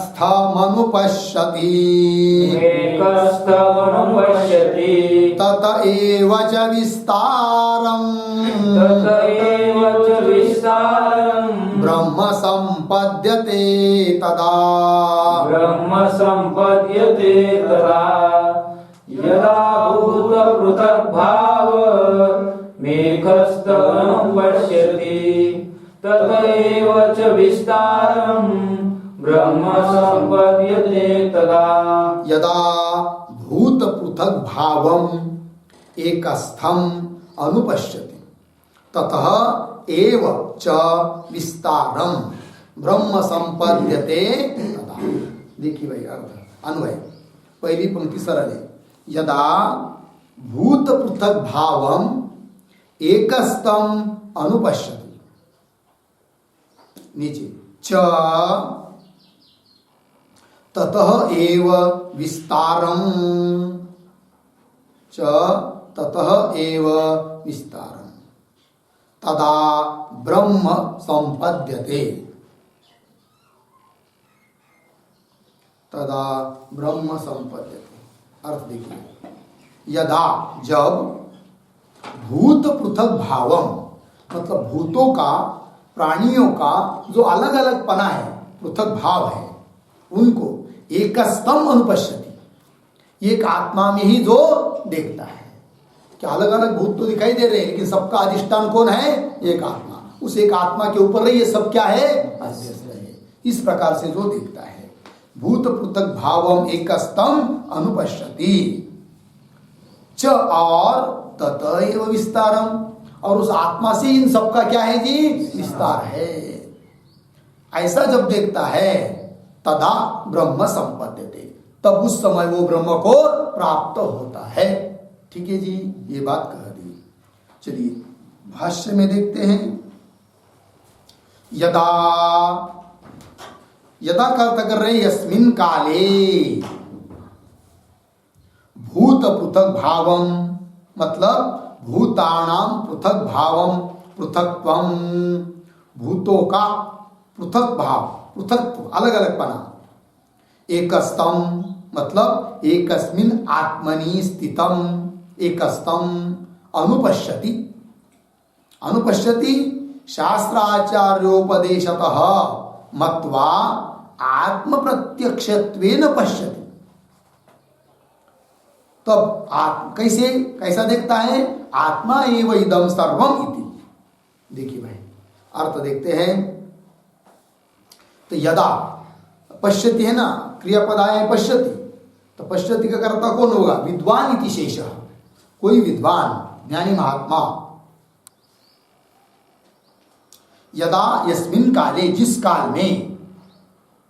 मेकस्थमनुपश्यति तत एव च विस्तारम्, तत एव च विस्तारम् ब्रह्म संपद्यते तदा, ब्रह्म संपद्यते तदा। यदा भूत पृथक भाव मेघस्तमनुपश्यति तत एव च विस्तारम् ब्रह्म संपद्यते तदा। यदा भूत पृथक भावम् एकस्थम अनुपश्यति ततः एव च विस्तारम् ब्रह्म संपद्यते तदा। देखिए भाई, अर्थ अन्वय, पहली पंक्ति सरल है। यदा भूत पृथक भावम् एकस्थम अनुपश्यति, नीचे च ततः एव विस्तारम्, च ततः एव विस्तारम् तदा ब्रह्म संपद्यते, तदा ब्रह्म संपद्यते। अर्थ देखिए, यदा जब भूत पृथक भावम मतलब भूतों का, प्राणियों का जो अलग अलग पना है, पृथक भाव है, उनको एकस्थम अनुपश्यति, एक आत्मा में ही जो देखता है। क्या अलग अलग भूत तो दिखाई दे रहे हैं, लेकिन सबका अधिष्ठान कौन है? एक आत्मा। उस एक आत्मा के ऊपर ये सब क्या है? अध्यस्त है। इस प्रकार से जो देखता है, भूत पृथक भावम एकस्थम अनुपश्यति, च और तत एव विस्तारम, और उस आत्मा से इन सबका क्या है जी? विस्तार है। ऐसा जब देखता है तदा ब्रह्म संपद्यते, तब उस समय वो ब्रह्म को प्राप्त होता है। ठीक है जी, ये बात कह दी। चलिए भाष्य में देखते हैं। यदा, यदा का अर्थ कर रहे यस्मिन काले, भूत पृथक भावम मतलब भूतानाम पृथक भावम, पृथक्त्वम, भूतों का पृथक भाव, पृथक अलग अलग पना, एकस्तम मतलब एकस्मिन आत्मनि स्थितम, एकस्तम अनुपश्यति, अनुपश्यति शास्त्राचार्योपदेशतः मत्वा आत्म प्रत्यक्षत्वेन पश्यति। तब कैसे, कैसा देखता है, आत्मा एव इदम सर्वम इति। देखिए भाई अर्थ देखते हैं। तो यदा पश्यति है ना, क्रियापद आया पश्यति, तो पश्यति का कर्ता कौन होगा, विद्वान इति शेषः, कोई विद्वान ज्ञानी महात्मा। यदा यस्मिन काले, जिस काल में,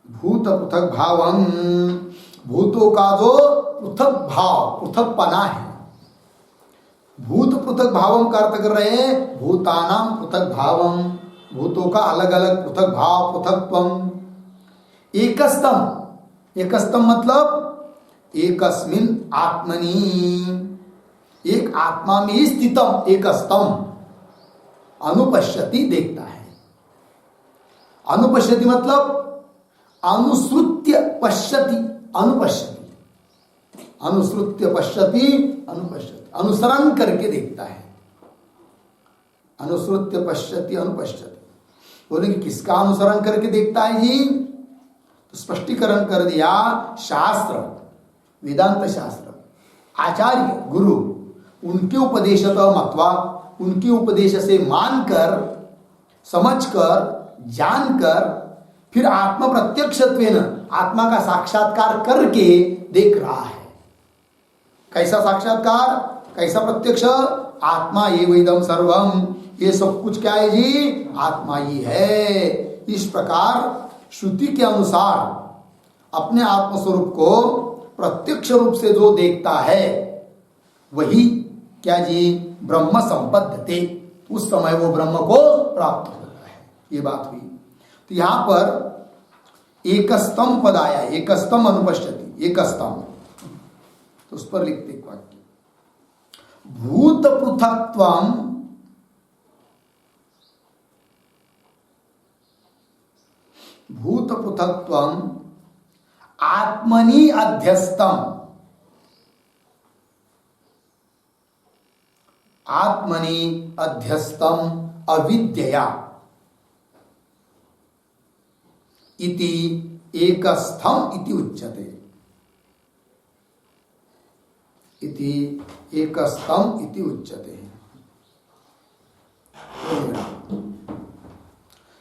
भूत पृथक भावं, भूतों का जो पृथक भाव, पृथक पना है, भूत पृथक भावम का अर्थ कर रहे हैं भूतानाम पृथक भावम, भूतों का अलग अलग पृथक भाव, पृथकत्वम, एकस्तम, एकस्तम मतलब एकस्मिन आत्मनि, एक आत्मा में स्थितम, एकस्तम, अनुपश्यति देखता है। अनुपश्यति मतलब अनुसृत्य पश्यति, अनुपश्यति, अनुसृत्य पश्यति, अनुपश्यति, अनुसरण करके देखता है, अनुसृत्य पश्यति अनुपश्यति। बोलेंगे किसका अनुसरण करके देखता है जी, तो स्पष्टीकरण कर दिया, शास्त्र, वेदांत शास्त्र, आचार्य गुरु, उनके उपदेशतः मत्वा, उनके उपदेश से मानकर, समझकर, जानकर, फिर आत्म प्रत्यक्षत्वेन, आत्मा का साक्षात्कार करके देख रहा है। कैसा साक्षात्कार, कैसा प्रत्यक्ष, आत्मा एव इदम सर्वम, ये सब कुछ क्या है जी, आत्मा ही है। इस प्रकार श्रुति के अनुसार अपने आत्मस्वरूप को प्रत्यक्ष रूप से जो देखता है वही क्या जी, ब्रह्म संपद्यते, उस समय वो ब्रह्म को प्राप्त होता है। ये बात हुई। तो यहां पर एकस्तम पद आया, एकस्तम अनुपश्यति, एकस्तम, तो उस पर लिखते एक वाक्य, भूत पृथक्त्वम, भूत पृथक्त्वम आत्मनि अध्यस्तम, आत्मनि अध्यस्तम अविद्यया इति एकस्थम इति उच्यते, इति एकस्थम इति उच्यते।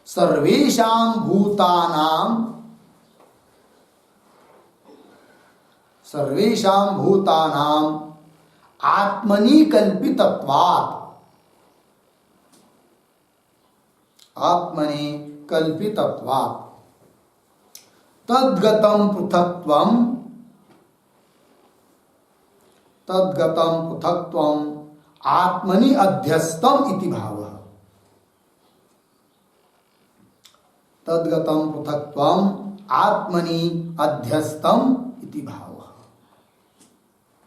सर्वेषां भूतानां, सर्वेषां भूतानां आत्मनि कल्पितत्वात्, आत्मनि कल्पितत्वात् तद्गतं पृथक्त्वं, तद्गतं पृथक्त्वं आत्मनि अध्यस्तम इति भावः, तद्गतं पृथक्त्वं आत्मनि अध्यस्तम इति भावः।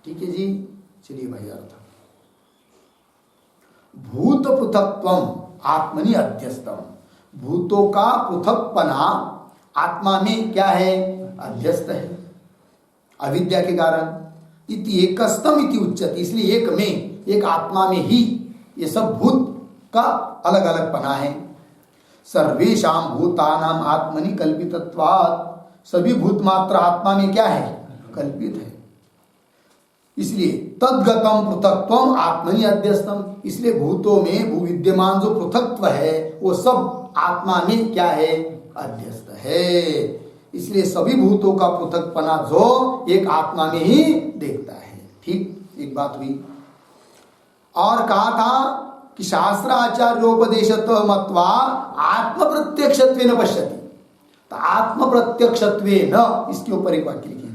ठीक है जी, चलिए भाई अर्थ, भूत पृथक्त्वम आत्मनि अध्यस्तम, भूतों का पृथकपना आत्मा में क्या है, अध्यस्त है, अविद्या के कारण। इति एकस्तम इति उच्यते, इसलिए एक में, एक आत्मा में ही ये सब भूत का अलग अलग पना है। सर्वेषां भूतानां आत्मनि कल्पितत्वात्, सभी भूत मात्र आत्मा में क्या है, कल्पित है। इसलिए तद्गतम पृथक्त्वम आत्मनि अध्यस्तम, इसलिए भूतों में भू विद्यमान जो पृथक्त्व है वो सब आत्मा में क्या है, अध्यस्त है। इसलिए सभी भूतों का पृथकपना जो एक आत्मा में ही देखता है। ठीक, एक बात हुई। और कहा था कि शास्त्र आचार्योपदेशतः मत्वा आत्म प्रत्यक्षत्वेन पश्यति, तो आत्म प्रत्यक्षत्वेन, इसके ऊपर एक वाक्य लिखेंगे,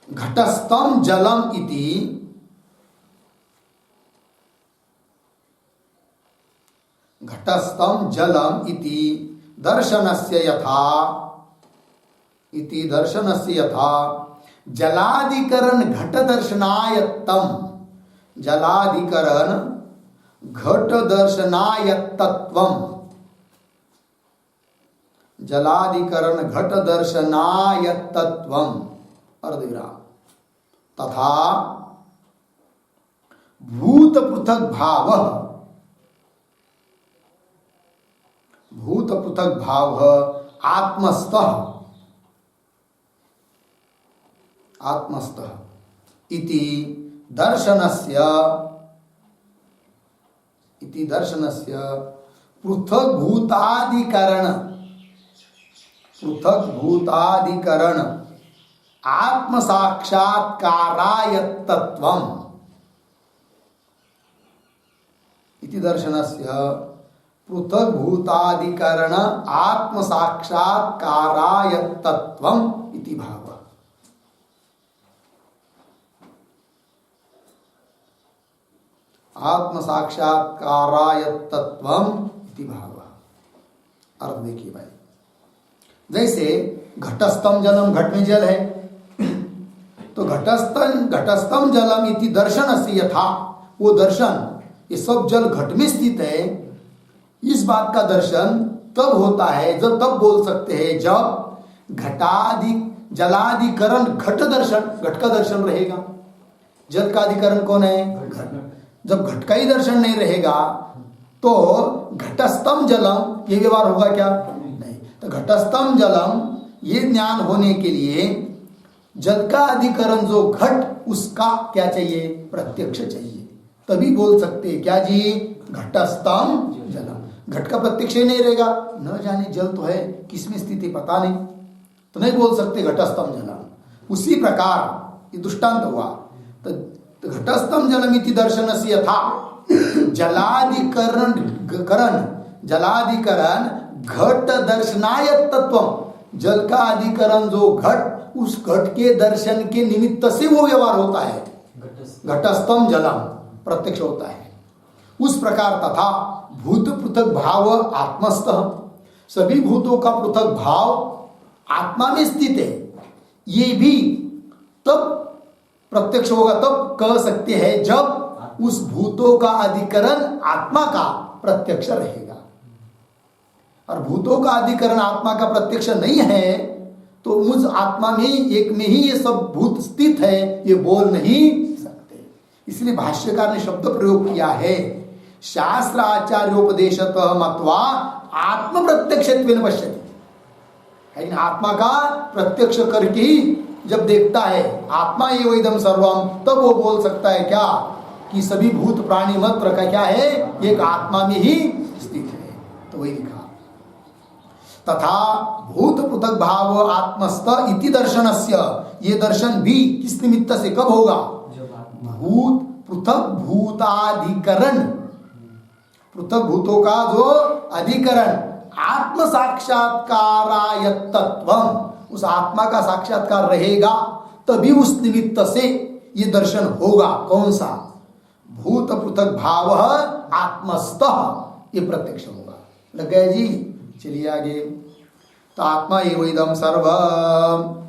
घटस्थम जलम इति, घटस्थम जलम इति दर्शनस्य यथा जलाधिकरण घट दर्शनायत्तम जलाधिकरण घट दर्शनायत्तत्वम जलाधिकरण घट दर्शनायत्तत्वम अर्धविराम तथा भूत पृथक भाव आत्मस्थः इति दर्शनस्य पृथक भूताधिकरण आत्म साक्षात्कारायत्तत्वम् इति दर्शनस्य पृथक भूताधिकरण आत्म साक्षात्कारायत्तत्वम् इति भावः। आत्म साक्षात्कारायत्तत्वम् इति भावः। अर्थ देखिए भाई, जैसे घटस्थम जलम, घट में जल है तो घटस्थम जलम इति दर्शन से यथा, वो दर्शन ये सब जल घट में स्थित है, इस बात का दर्शन तब होता है जब तब बोल सकते हैं जब जलाधिकरण घट का दर्शन रहेगा। जल का अधिकरण कौन है? घट। जब घट का ही दर्शन नहीं रहेगा तो घटस्थम जलम ये व्यवहार होगा क्या? नहीं। तो घटस्थम जलम ये ज्ञान होने के लिए जल का अधिकरण जो घट, उसका क्या चाहिए? प्रत्यक्ष चाहिए, तभी बोल सकते हैं क्या जी? घटस्थम जलम। घट का प्रत्यक्ष ही नहीं रहेगा, न जाने जल तो है किसमें स्थिति पता नहीं, तो नहीं बोल सकते घटस्थम जलम। उसी प्रकार ये दृष्टांत हुआ। तो घटस्थम जलम इति दर्शनस्य यथा जलाधिकरण घट दर्शनायत्तत्वम्, जल का अधिकरण जो घट, उस घट के दर्शन के निमित्त से वो व्यवहार होता है, घटस्थम जलम प्रत्यक्ष होता है। उस प्रकार तथा भूत पृथक भाव आत्मस्थः, सभी भूतों का पृथक भाव आत्मा में स्थित है, ये भी तब प्रत्यक्ष होगा, तब कह सकते हैं जब उस भूतों का अधिकरण आत्मा का प्रत्यक्ष रहेगा। और भूतों का अधिकरण आत्मा का प्रत्यक्ष नहीं है तो उस आत्मा में एक में ही ये सब भूत स्थित है, ये बोल नहीं सकते। इसलिए भाष्यकार ने शब्द प्रयोग किया है शास्त्र आचार्योपदेशतः मत्वा आत्म प्रत्यक्षत्वेन पश्यति, है ना? आत्मा का प्रत्यक्ष करके ही जब देखता है आत्मा एव इदं सर्वम, तब वो बोल सकता है क्या कि सभी भूत प्राणी मात्र का क्या है? एक आत्मा में ही स्थित है। तो वही लिखा तथा भूत पृथक भाव आत्मस्थ इति दर्शनस्य, ये दर्शन भी किस निमित्त से कब होगा? भूत पृथक भूताधिकरण, पृथक भूतों का जो अधिकरण आत्म साक्षात्कारायत्तत्वम्, उस आत्मा का साक्षात्कार रहेगा तभी उस निमित्त से ये दर्शन होगा। कौन सा? भूत पृथक भाव आत्मस्थः, ये प्रत्यक्ष होगा। लग गए जी? चलिए आगे। तो आत्मा एव इदं सर्व,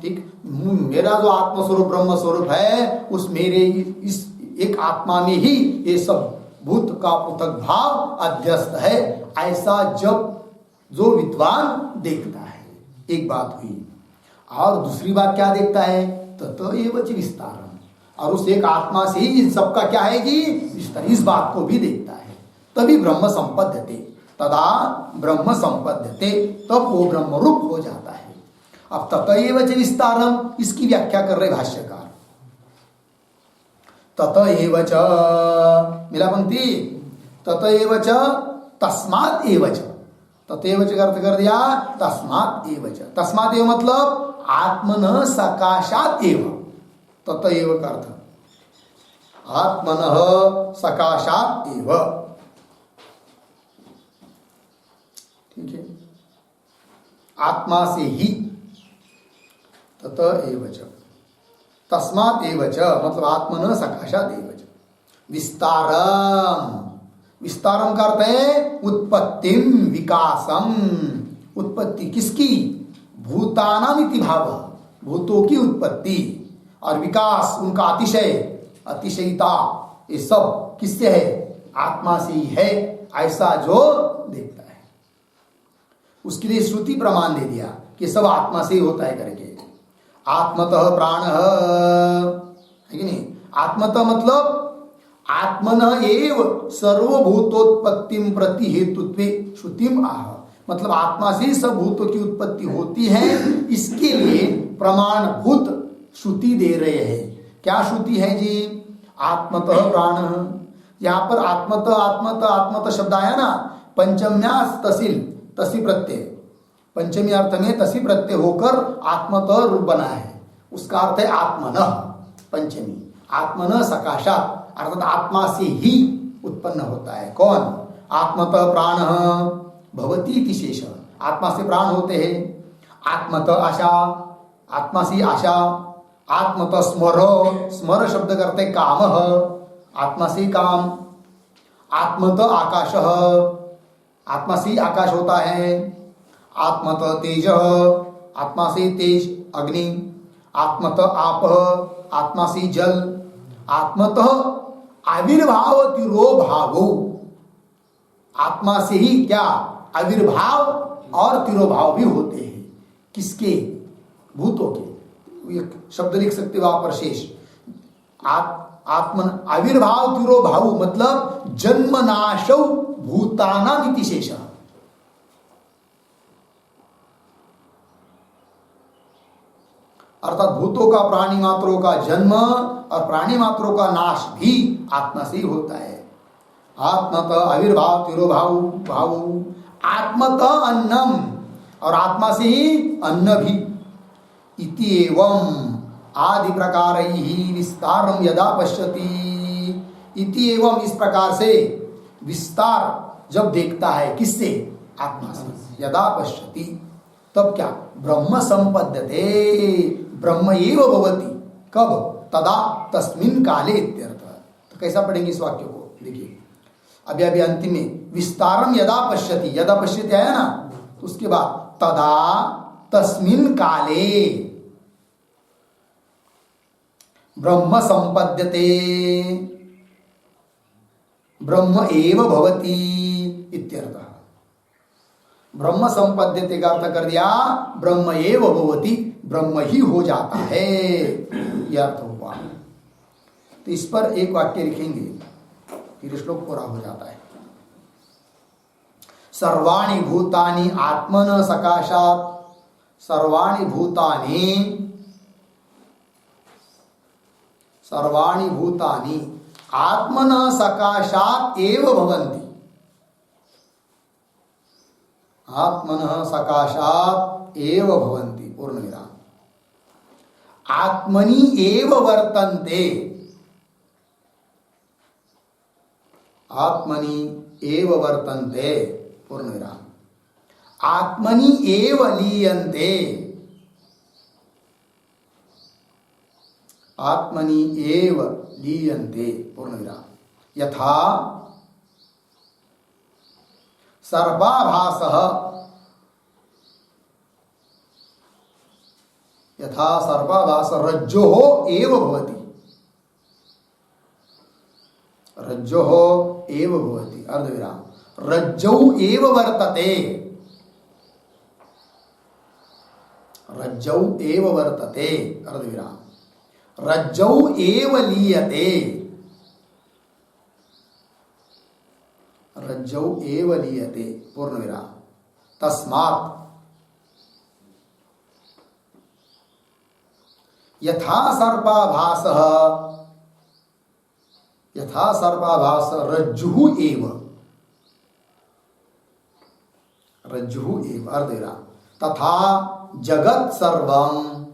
ठीक, मेरा जो आत्मस्वरूप ब्रह्म स्वरूप है उस मेरे इस एक आत्मा में ही ये सब भूत का पृथक भाव अध्यस्त है, ऐसा जब जो विद्वान देखता है। एक बात हुई। और दूसरी बात क्या देखता है? तत एव च विस्तारम, और उस एक आत्मा से ही इन सबका क्या है कि विस्तार, इस बात को भी देखता है। तभी ब्रह्म संपद्यते, तदा ब्रह्म संपद्यते, तब वो ब्रह्म रूप हो जाता है। अब तत एव च विस्तारम, इसकी व्याख्या कर रहे भाष्यकार। तत एव च, मिला पंक्ति, तत एव च तस्मात् एव च, ततेव च का अर्थ कर दिया तस्मात् एव च। तस्मात् एव मतलब आत्मनः सकाशात् एव, तत एव का अर्थ आत्मनः सकाशात् एव, ठीक है, आत्मा से ही। तत एव च, तस्मात् एव च मतलब आत्मनः सकाशात् एव च। विस्तारम, विस्तारम का अर्थ है उत्पत्तिम विकासम। उत्पत्ति किसकी? भूतानाम इति भाव, भूतों की उत्पत्ति और विकास, उनका अतिशय, अतिशयिता, ये सब किससे है? आत्मा से ही है, ऐसा जो देखता है उसके लिए श्रुति प्रमाण दे दिया कि सब आत्मा से ही होता है करके। आत्मतः प्राण है कि नहीं? आत्मतः मतलब आत्मन एव सर्वभूतोत्पत्तिम प्रति हेतुत्वे श्रुतिम आह, मतलब आत्मा से सब भूतों की उत्पत्ति होती है, इसके लिए प्रमाणभूत श्रुति दे रहे हैं। क्या श्रुति है जी? आत्मतः प्राण। यहां पर आत्मतः आत्मतः आत्मतः शब्द आया ना, पंचम्यास तसिल, तसी प्रत्यय, पंचमी अर्थ में तसी प्रत्यय होकर आत्मतः रूप बना है, उसका अर्थ है आत्मनः। पंचमी आत्मनः सकाशात, अर्थात आत्मा से ही उत्पन्न होता है। कौन? आत्मतः प्राण भवती इति शेष, आत्मा से प्राण होते हैं। आत्मतः आशा, आत्मा से आशा। आत्मतः स्मर, स्मर शब्द करते काम, आत्मा से काम। आत्मतः आकाश, आत्मा से आकाश होता है। आत्मतः तेज, आत्मा से तेज अग्नि। आत्मतः आप, आत्मा से जल। आत्मतः आविर्भाव तिरोभावो, आत्मा से ही क्या? आविर्भाव और तिरोभाव भी होते हैं। किसके? भूतों के। एक शब्द लिख सकते हो आप पर शेष। आत्मन आविर्भाव तिरोभाव मतलब जन्मनाशौ भूतानाम इति शेष, अर्थात भूतों का, प्राणी मात्रों का जन्म और प्राणी मात्रों का नाश भी आत्मा से ही होता है। आत्मतः आविर्भाव तिरोभाव भाव। आत्मतः अन्नम, और आत्मा से ही अन्न भी। इति एवं आदि प्रकार ही विस्तारम यदा पश्यति, इति एवं इस प्रकार से विस्तार जब देखता है, किससे? आत्मा से। यदा पश्यति तब क्या? ब्रह्म संपद्यते, ब्रह्म एव भवति। कब? तदा तस्मिन् काले इत्यर्थ। तो कैसा पढ़ेंगे इस वाक्य को? देखिए अभी अभी अंतिम में विस्तारम यदा पश्यति, यदा पश्यति आया ना, तो उसके बाद तदा तस्मिन् काले ब्रह्म संपद्यते, ब्रह्म एव भवति इत्यर्थ। ब्रह्म संपद्यते का अर्थ कर दिया ब्रह्म एव भवति, ब्रह्म ही हो जाता है, यह अर्थ हुआ। तो इस पर एक वाक्य लिखेंगे, फिर श्लोक पूरा हो जाता है। सर्वाणि भूतानि आत्मन सकाशात्, सर्वाणि भूतानि, सर्वाणि भूतानि आत्मन सकाशात् एव भवन्ति, आत्मनः सकाशात् एव भवन्ति, पूर्ण विराम। आत्मनि एव वर्तन्ते, आत्मनि एव वर्तन्ते, पूर्ण विराम। आत्मनि एव लीयन्ते, आत्मनि एव लीयन्ते, पूर्ण विराम। यथा सर्वाभासः, यथा सर्वाभास रज्जोः एव भवति, रज्जोः एव भवति, अर्धविराम। रज्जौ एव वर्तते, रज्जौ एव वर्तते, अर्धविराम। रज्जौ एव लीयते, रज्जौ एव लीयते, पूर्ण विराम। तस्मात् यथा सर्पाभासः, यथा सर्पाभास रज्जुः एव, रज्जुः एव, अर्धविराम। तथा जगत् सर्वं,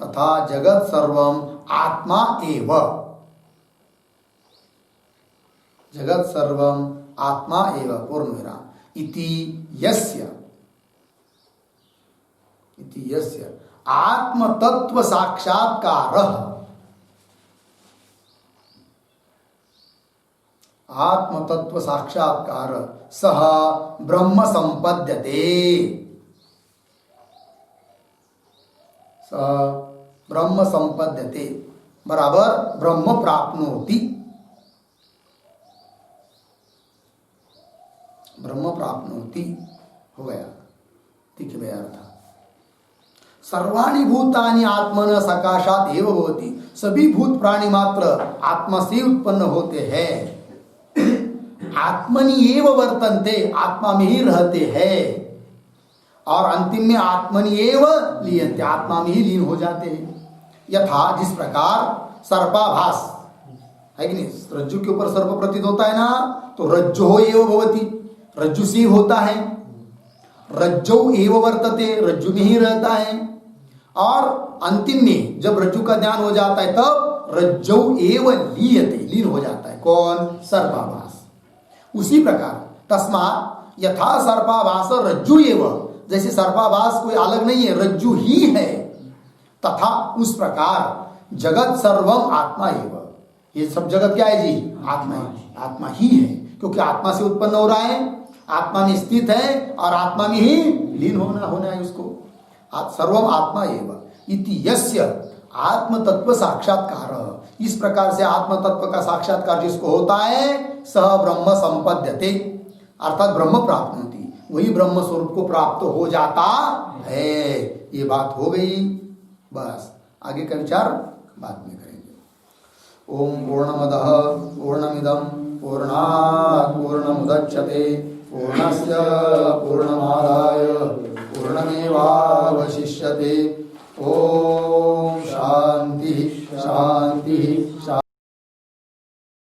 तथा जगत् सर्वं आत्मा एव, जगत् सर्वं आत्मा एव, पूर्ण विराम। इति यस्य, इति यस्य आत्म तत्व साक्षात्कारः, आत्म तत्व साक्षात्कार सह ब्रह्म संपद्यते, सह ब्रह्म संपद्यते बराबर ब्रह्म प्राप्नोति, ब्रह्म प्राप्नोति हो गया। ठीक है भैया अर्थ। सर्वाणि भूतानि आत्मन सकाशात एव भवति, सभी भूत प्राणी मात्र आत्मा से उत्पन्न होते हैं। आत्मनि एव वर्तन्ते, आत्मा में ही रहते हैं। और अंतिम में आत्मनि एव लीयन्ते, आत्मा में ही लीन हो जाते हैं। यथा जिस प्रकार सर्पाभास है कि नहीं, रज्जु के ऊपर सर्प प्रतीत होता है ना, तो रज्जो एव भवति, रज्जु से होता है। रज्जो एव वर्तते, रज्जु में ही रहता है। और अंतिम में जब रज्जु का ज्ञान हो जाता है तब रज्जो एव लीयते, लीन हो जाता है। कौन? सर्पाभास। उसी प्रकार तस्मात् यथा सर्पाभास रज्जु एव, जैसे सर्पाभास कोई अलग नहीं है, रज्जु ही है, तथा उस प्रकार जगत सर्वम आत्मा एव, ये सब जगत क्या है जी? आत्मा है, आत्मा ही है, क्योंकि आत्मा से उत्पन्न हो रहा है, आत्मा में स्थित है और आत्मा में ही लीन होना है उसको। सर्वम आत्मा एव इति यस्य आत्म तत्व साक्षात्कार, इस प्रकार से आत्म तत्व का साक्षात्कार जिसको होता है, सह ब्रह्म संपद्यते, अर्थात ब्रह्म प्राप्त होती, वही ब्रह्म स्वरूप को प्राप्त हो जाता है। ये बात हो गई। बस आगे का विचार बाद में करेंगे। ओम पूर्णमदः पूर्णमिदं पूर्णात् पूर्णमुदच्यते पूर्णस्य पूर्णमादाय पूर्णमेवावशिष्यते। ओम शांति शांति।